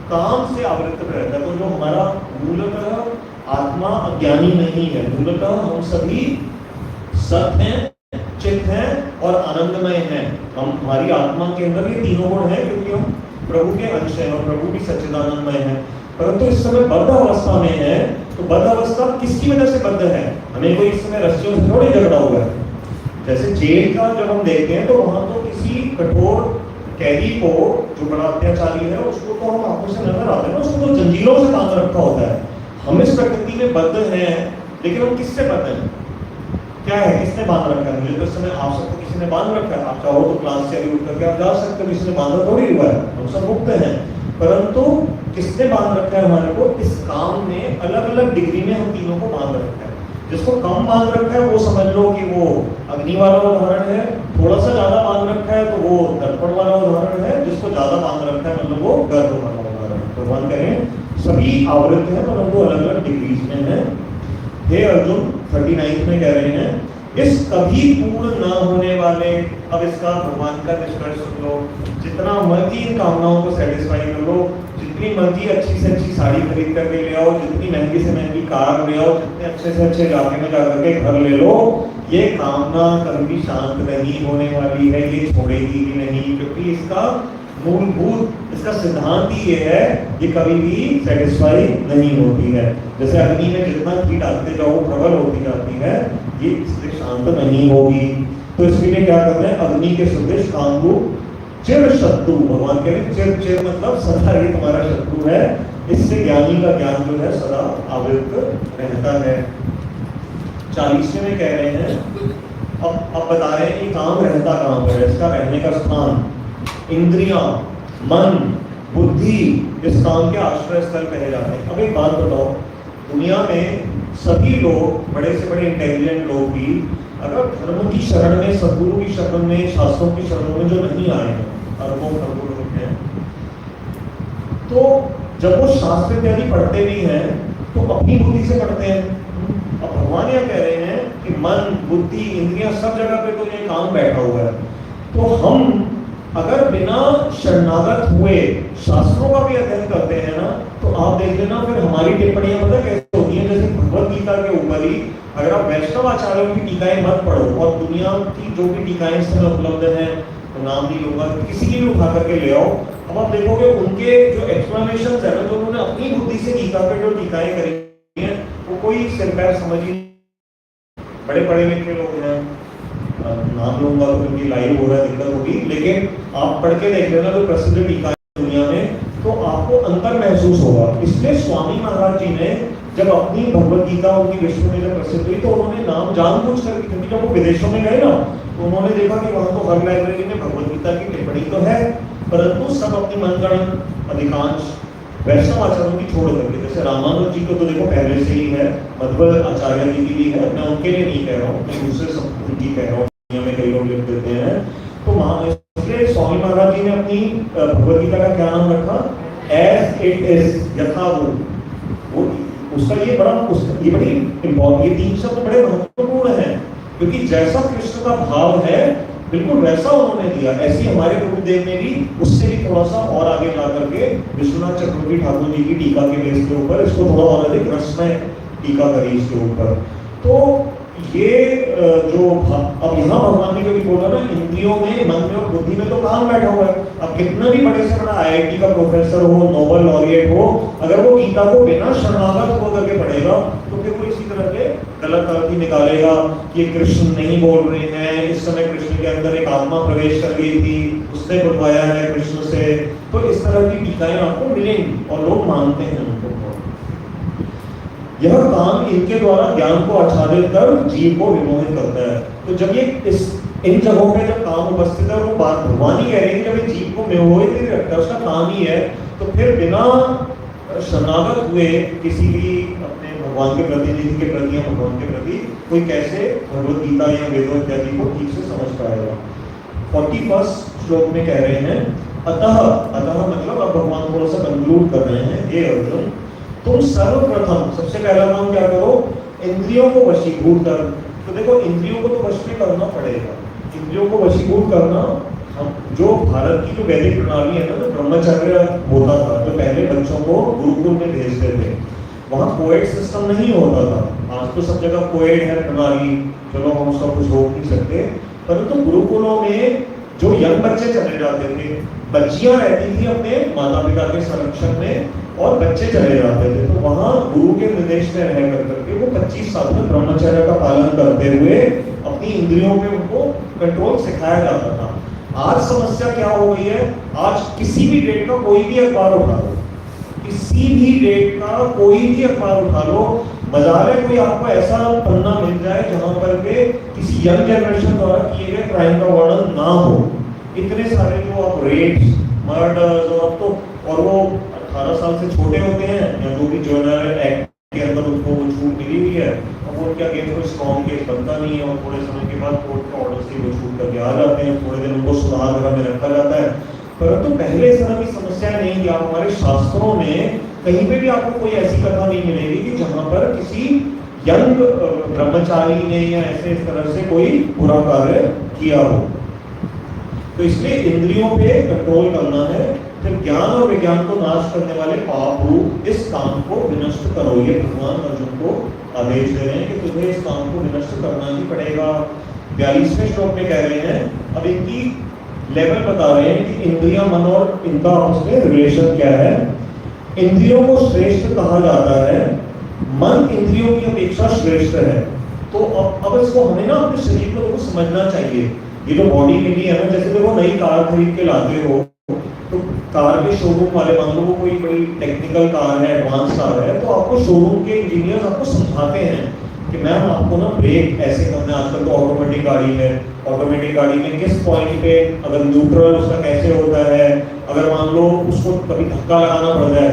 काम से आवृत रहता है। तो जो हमारा मूलतः आत्मा अज्ञानी नहीं है, मूलतः हम सभी सत हैं, चित हैं और आनंदमय हैं। हम हमारी आत्मा के अंदर ये तीनों गुण हैं, क्योंकि हम प्रभु के अंश हैं और प्रभु भी सच्चिदानंदमय है। परंतु इस समय बद्ध अवस्था में है, तो बद्ध अवस्था किसकी वजह से बद्ध है? हमें कोई इस समय रस्सियों से थोड़ी झगड़ा हुआ है। जैसे जेल का जब हम देखते हैं, तो वहां तो किसी कठोर कैदी को, जो बड़ा अत्याचारी है, उसको तो हम आंखों से नजर आते हैं ना, उसको तो जंजीरों से बांध रखा होता है। हम इस प्रकृति में बद्ध हैं, लेकिन हम किससे बद्ध हैं? क्या है, किसने बांध रखा है? मुझे तो इस समय आप सबको किसी ने बांध रखा है। आप चाहो तो क्लास से अभी उठ करके आप जा सकते हो, किसी ने बांधा थोड़ी हुआ है, हम सब मुक्त हैं। परंतु किसने बांध रखा है हमारे को? इस काम में अलग अलग डिग्री में हम तीनों को बांध रखा है। जिसको कम बांध रखा है वो समझ लो कि वो अग्नि वाला उदाहरण है, थोड़ा सा ज्यादा बांध रखा है तो वो दर्पण वाला उदाहरण है, जिसको ज्यादा बांध रखा है मतलब वो गर्भ वाला उदाहरण है। भगवान कहें सभी आवृत हैं, परंतु अलग अलग डिग्रीज में है। हे अर्जुन 39 में कह रहे हैं, इस कभी पूर्ण न होने वाले, अब इसका भगवान का निष्कर्ष सुन लो, जितना मर्जी इन कामनाओं को सेटिस्फाई कर लो, जितनी मर्जी अच्छी से अच्छी साड़ी खरीद करके ले आओ, जितनी महंगी से महंगी कार ले आओ, जितने अच्छे से अच्छे इलाके में जाकर के घर ले लो, ये कामना कभी शांत नहीं होने वाली है, ये छोड़ेगी ही नहीं, क्योंकि इसका मूलभूत, इसका सिद्धांत ही ये है, ये कभी भी सेटिस्फाई नहीं होती है। जैसे अग्नि में जितना घी डालते जाओ वो प्रबल होती जाती है, ये इससे शांत नहीं होगी। तो इसके लिए क्या करते हैं? अग्नि के सदृश कामरू चिर शत्रु, भगवान कह रहे हैं चिर चिर मतलब सदा ये तुम्हारा शत्रु है, इससे ज्ञानी का ज्ञान जो है सदा आवृत रहता है। 40 में कह रहे हैं, अब बता रहे हैं कि काम रहता कहाँ पर है, इसका रहने का स्थान, इंद्रियां, मन, बुद्धि इस काम के आश्रय स्थल कहे जाते हैं। अब एक बात बताओ, दुनिया में सभी लोग, बड़े से बड़े इंटेलिजेंट लोग भी, अगर धर्म की शरण में, सद्गुरु की शरण में, शास्त्रों की शरण में जो नहीं आए हैं, अरबों खरबों लोग हैं, तो जब वो शास्त्र इत्यादि पढ़ते भी हैं तो अपनी बुद्धि से पढ़ते हैं। अब भगवान यह कह रहे हैं कि मन, बुद्धि, इंद्रियां सब जगह पे तो ये काम बैठा हुआ है। तो हम अगर बिना शरणागत हुए शास्त्रों का भी अध्ययन करते हैं ना, तो आप देख लेना फिर हमारी टिप्पणियां पता कैसे होती हैं। जैसे भगवत गीता के ऊपर ही अगर आप वैष्णव आचार्यों की टीकाएं मत पढ़ो, और दुनिया की जो भी टीकाएं इस समय उपलब्ध हैं, तो नाम नहीं लूंगा, किसी की भी उठा करके ले आओ, अब आप देखोगे उनके जो एक्सप्लेनेशंस है ना, जो उन्होंने अपनी बुद्धि से गीता पे जो टीकाएं करी हैं, वो कोई सिर पैर समझ ही, बड़े पढ़े लिखे लोग हैं, नाम लूंगा तो उनकी लाइव हो रहा है, दिक्कत होगी, लेकिन आप पढ़ के देख लेना जो प्रसिद्ध टीका है दुनिया में, तो आपको अंतर महसूस होगा। इसलिए स्वामी महाराज जी ने जब अपनी भगवत गीता उनकी विश्व में जब प्रसिद्ध हुई, तो उन्होंने नाम जानबूझ कर, क्योंकि जब वो विदेशों में गए ना, तो उन्होंने देखा कि वहां तो हर लाइब्रेरी में भगवत गीता की टिप्पणी तो है, परंतु सब अपनी मनगढ़ंत, अधिकांश वैष्णव आचार्यों की छोड़ करके, जैसे रामानुज जी को तो देखो पहले से ही है, मध्व आचार्य जी की भी है, मैं उनके लिए नहीं कह रहा हूँ, मैं दूसरे संप्रदाय की कह रहा हूँ, दुनिया में कई लोग लिख देते हैं। तो इसलिए स्वामी महाराज जी ने अपनी भगवद गीता का क्या नाम रखा, एज इट इज, यथा वो उसका ये बड़ी इम्पोर्टेंट, ये 3 शब्द बड़े महत्वपूर्ण हैं, क्योंकि जैसा कृष्ण का भाव है बिल्कुल वैसा उन्होंने दिया। ऐसे हमारे गुरुदेव ने भी उससे भी थोड़ा सा और आगे ला करके विश्वनाथ चक्रवर्ती ठाकुर जी की टीका के बेस के ऊपर इसको थोड़ा और अधिक रसमय टीका करी इसके ऊपर। तो ये जो अब यहाँ भगवान ने जो भी बोला ना, इंद्रियों में, मन में और बुद्धि में तो काम बैठा हुआ है। अब कितना भी बड़े से बड़ा IIT का प्रोफेसर हो, नोबेल लॉरिएट हो, अगर वो गीता को बिना शरणागत हो करके पढ़ेगा तो फिर वो इसी तरह के गलत अर्थ ही निकालेगा कि कृष्ण नहीं बोल रहे हैं, इस समय कृष्ण के अंदर एक आत्मा प्रवेश कर गई थी, उसने बुलवाया है कृष्ण से। तो इस तरह की टीकाएं आपको मिलेंगी और लोग मानते हैं उनको। यह काम इनके द्वारा ज्ञान को आच्छादित कर जीव को विमोहित करता है। तो जब ये इन जगहों पे जब काम उपस्थित है, वो बात भगवान ही कह रहे हैं, जब ये जीव को विमोहित नहीं रखता, उसका काम ही है, तो फिर बिना शरणागत हुए किसी भी अपने भगवान के प्रतिनिधि के प्रति या भगवान के प्रति कोई कैसे भगवद गीता या वेदों इत्यादि को ठीक से समझ पाएगा। 41 श्लोक में कह रहे हैं, अतः मतलब अब भगवान थोड़ा सा कंक्लूड कर रहे हैं, हे अर्जुन तुम सर्वप्रथम सबसे पहला काम क्या करो, इंद्रियों को वशीभूत कर। तो देखो इंद्रियों को तो वश में करना पड़ेगा, इंद्रियों को वशीभूत करना। हम जो भारत की जो वैदिक प्रणाली है ना, तो ब्रह्मचर्य होता था, जो पहले बच्चों को गुरुकुल में भेजते थे, वहाँ कोएड सिस्टम नहीं होता था। आज तो सब जगह कोएड है प्रणाली, चलो हम उसका कुछ रोक नहीं सकते, परंतु गुरुकुलों में जो यंग बच्चे चले जाते थे, बच्चियां रहती थी अपने माता पिता के संरक्षण में और बच्चे चले जाते थे, तो वहाँ गुरु के निर्देश में रह करके वो 25 साल में ब्रह्मचर्य का पालन करते हुए अपनी इंद्रियों पे उनको कंट्रोल सिखाया जाता था। आज समस्या क्या हो गई है, आज किसी भी डेट का कोई भी अखबार उठा लो, किसी भी डेट का कोई भी अखबार उठा लो, मजाल है कोई आपको ऐसा पन्ना मिल जाए जहां पर के किसी यंग जनरेशन द्वारा किए गए क्राइम का वर्णन ना हो। इतने सारे जो आप रेप्स, मर्डर्स, और अब तो और वो 18 साल से छोटे होते हैं या जो भी जुवेनाइल एक्ट के अंदर उनको छूट मिली हुई है, अब वो क्या केस कोई स्ट्रॉन्ग केस बनता नहीं है और थोड़े समय के बाद कोर्ट का ऑर्डर से वो छूट करके आ जाते हैं, थोड़े दिन उनको सुधार गृह में रखा जाता है। परंतु पहले इस तरह की समस्या नहीं थी। आप हमारे शास्त्रों में कहीं पे भी आपको कोई ऐसी कथा नहीं मिलेगी कि जहां पर किसी यंग ब्रह्मचारी ने या ऐसे इस तरह से कोई बुरा कार्य किया हो। तो इसलिए इंद्रियों पे कंट्रोल करना है, फिर ज्ञान और विज्ञान को नाश करने वाले पाप रूप इस काम को विनष्ट करो। ये भगवान अर्जुन को आदेश दे रहे हैं कि तुम्हें इस काम को विनष्ट करना ही पड़ेगा। 42वें श्लोक में कह रहे हैं, अब इनकी लेवल बता रहे हैं कि इंद्रियां, मन और इनका आपस में रिलेशन क्या है। इंद्रियों को श्रेष्ठ कहा जाता है, मन इंद्रियों की अपेक्षा श्रेष्ठ है। तो अब इसको हमें ना अपने शरीर को देखो समझना चाहिए। ये जो बॉडी मिली है ना, जैसे देखो नई कार खरीद के लाते हो, तो कार के शोरूम वाले, मान लो वो कोई बड़ी टेक्निकल कार है, एडवांस कार है, तो आपको शोरूम के इंजीनियर्स आपको समझाते हैं कि मैम आपको ना ब्रेक ऐसे करना है। आजकल तो ऑटोमेटिक गाड़ी है, ऑटोमेटिक गाड़ी में किस पॉइंट पे अगर न्यूट्रल उसका कैसे होता है, अगर मान लो उसको कभी धक्का लगाना पड़ जाए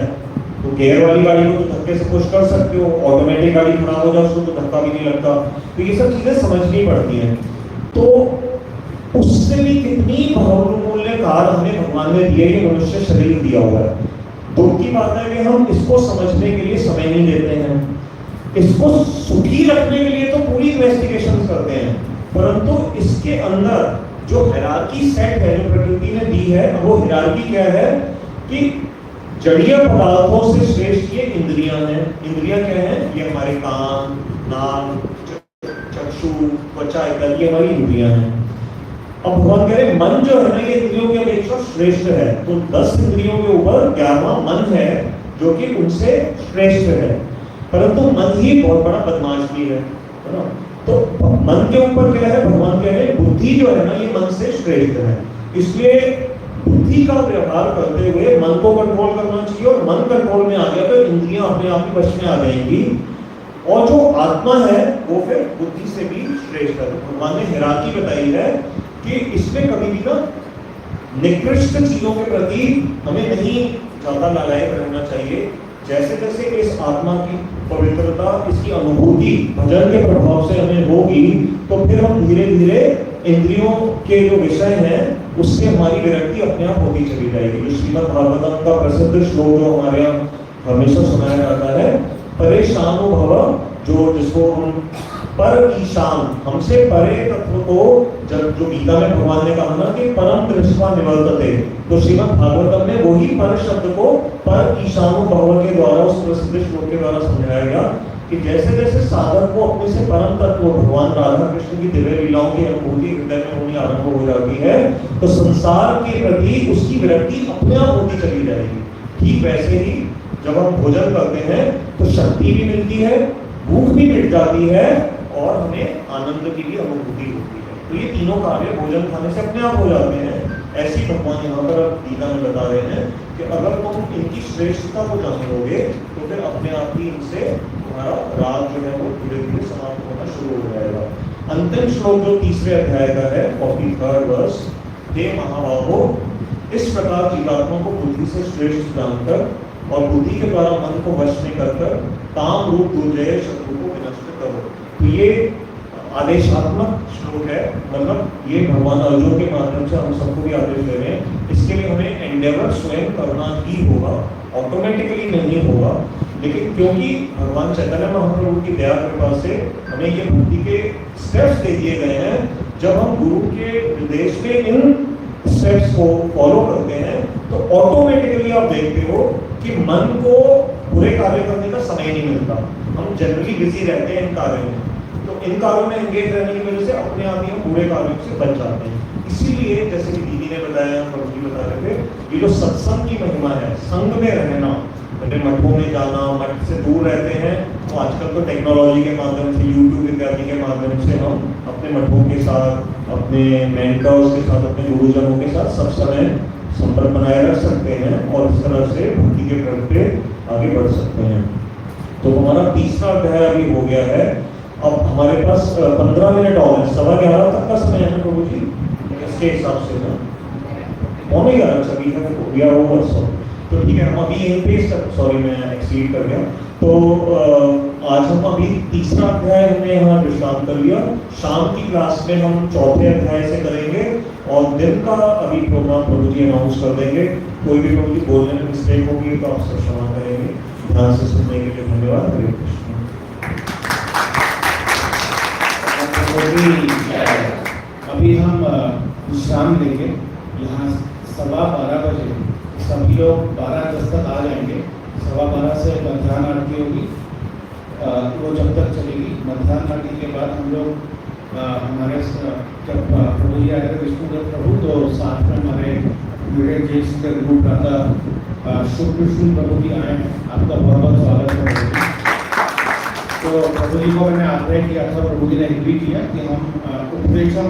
तो गियर वाली गाड़ी को तो धक्के से पुश कर सकते हो, ऑटोमेटिक गाड़ी खराब हो जाए उसको तो धक्का भी नहीं लगता। तो ये सब चीजें समझनी पड़ती हैं। तो उससे भी कितनी बहुमूल्य कार हमें भगवान ने दिए, ये मनुष्य शरीर दिया हुआ है। दुख की बात है कि हम इसको समझने के लिए समय नहीं देते हैं, इसको सुखी रखने के लिए तो पूरी इन्वेस्टिगेशन करते हैं, परंतु इसके अंदर जो हायरार्की सेट है, जो प्रकृति ने दी है, वो हायरार्की क्या है कि जड़ीय पदार्थों से श्रेष्ठ ये इंद्रियां हैं। इंद्रियां क्या हैं? ये हमारे कान, नाक, चक्षु, त्वचा इत्यादि हमारी इंद्रियां हैं। अब भगवान कह रहे मन जो है ना, ये इंद्रियों की अपेक्षा श्रेष्ठ है। तो 10 इंद्रियों के ऊपर 11वां मन है जो कि उनसे श्रेष्ठ है, परंतु मन ही बहुत बड़ा बदमाश भी है ना। तो मन के ऊपर क्या है, भगवान कह रहे हैं बुद्धि जो है ना, ये मन से श्रेष्ठ है। इसलिए बुद्धि का व्यवहार करते हुए मन को कंट्रोल करना चाहिए, और मन कंट्रोल में आ गया तो इंद्रियां अपने आप ही वश में आ जाएंगी, और जो आत्मा है वो फिर बुद्धि से भी श्रेष्ठ है। तो भगवान ने हायरार्की बताई है कि इसमें कभी भी ना निकृष्ट चीजों के प्रति हमें नहीं ज्यादा लालायक रहना चाहिए। जैसे जैसे इस आत्मा की पवित्रता, इसकी अनुभूति भजन के प्रभाव से हमें होगी, तो फिर हम धीरे धीरे इंद्रियों के जो विषय हैं उससे हमारी विरक्ति अपने आप होती चली जाएगी। जो श्रीमद् भागवतम का प्रसिद्ध श्लोक जो हमारे यहाँ हमेशा सुनाया जाता है, परेशानो भव, जो जिसको हम पर ईशान, हमसे परे तत्व को, जब जो गीता में भगवान ने कहा ना कि परम दृष्टवा निवर्तते, तो श्रीमद् भागवतम में वही पर शब्द को पर ईशानो भव के द्वारा, उस प्रसिद्ध श्लोक के द्वारा समझाया गया कि जैसे जैसे साधक को अपने से परम तत्व भगवान राधा कृष्ण की दिव्य लीलाओं की अनुभूति हृदय में होनी आरंभ हो जाती है, तो संसार के प्रति उसकी विरक्ति अपने आप होती चली जाएगी। ठीक वैसे ही जब हम भोजन करते हैं तो शक्ति भी मिलती है, भूख भी मिट जाती है और हमें आनंद की भी अनुभूति होती है। तो ये तीनों कार्य भोजन खाने से अपने आप हो जाते हैं। ऐसी भगवान यहाँ पर गीता में बता रहे हैं कि अगर तुम इनकी श्रेष्ठता को जान लोगे तो फिर अपने आप ही इनसे तुम्हारा राग जो है वो धीरे धीरे समाप्त होना शुरू हो जाएगा। अंतिम श्लोक जो तीसरे अध्याय का है, 43rd वर्ष, हे महाबाहो, इस प्रकार जीवात्मा को बुद्धि से श्रेष्ठ जानकर और बुद्धि के द्वारा मन को वश में कर काम रूप दुर्जय शत्रु को विनष्ट करो। तो ये आदेशात्मक श्लोक है, मतलब ये भगवान अर्जुन के माध्यम से हम सबको भी आदेश दे रहे हैं। इसके लिए हमें एंडेवर स्वयं करना ही होगा, ऑटोमेटिकली नहीं होगा, लेकिन क्योंकि भगवान चैतन्य महाप्रभु की दया कृपा से हमें ये भक्ति के स्टेप्स दे दिए गए हैं। जब हम गुरु के निर्देश में इन स्टेप्स को फॉलो करते हैं तो ऑटोमेटिकली आप देखते हो कि मन को बुरे कार्य करने का समय नहीं मिलता। हम जनरली बिजी रहते हैं इन कार्यों में, तो इन कार्यों में एंगेज रहने की वजह से अपने आप ही हम बुरे कार्यों से बच जाते हैं। इसीलिए जैसे कि दीदी ने बताया, प्रभु जी बता रहे थे, ये जो सत्संग की महिमा है, संग में रहना, अपने मठों में जाना, मठ से दूर रहते हैं तो आजकल तो टेक्नोलॉजी के माध्यम से, यूट्यूब इत्यादि के माध्यम से हम अपने मठों के साथ, अपने मेंटर्स के साथ, अपने गुरुजनों के साथ सब समय संपर्क बनाए रख सकते हैं और इस तरह से भक्ति के पथ पे आगे बढ़ सकते हैं। तो हमारा तीसरा अध्याय अभी हो गया है। अब हमारे पास 15 मिनट और है, 11:15 तक का समय है प्रभु जी इसके हिसाब से ना, 11:15 सभी है ओवर। सो तो ठीक है, हम अभी यहीं पे, सॉरी मैं एक्सीड कर गया। तो आज हम अभी तीसरा अध्याय हमने यहाँ विश्राम कर लिया। शाम की क्लास में हम चौथे अध्याय से करेंगे और दिन का अभी प्रोग्राम प्रभु जी अनाउंस कर देंगे। कोई भी प्रभु जी बोलने में मिस्टेक होगी तो आप सब क्षमा करेंगे। ध्यान से सुनने के लिए धन्यवाद। हरे कृष्ण। अभी हम विश्राम लेंगे। यहाँ 12:15 बजे सभी लोग 12:10 तक आ जाएंगे। 12:15 से मध्याह्न आरती होगी, वो जब तक चलेगी। मध्याह्न आरती के बाद हम लोग हमारे जब प्रभु जी आए थे विष्णुदत्त प्रभु, तो साथ में हमारे मेरे जेस के ग्रुप राधा शुक्र प्रभु जी आए हैं। आपका बहुत बहुत स्वागत है प्रभु जी। तो प्रभु जी को मैंने आग्रह किया था, प्रभु जी ने एग्री किया कि हम उपवेशन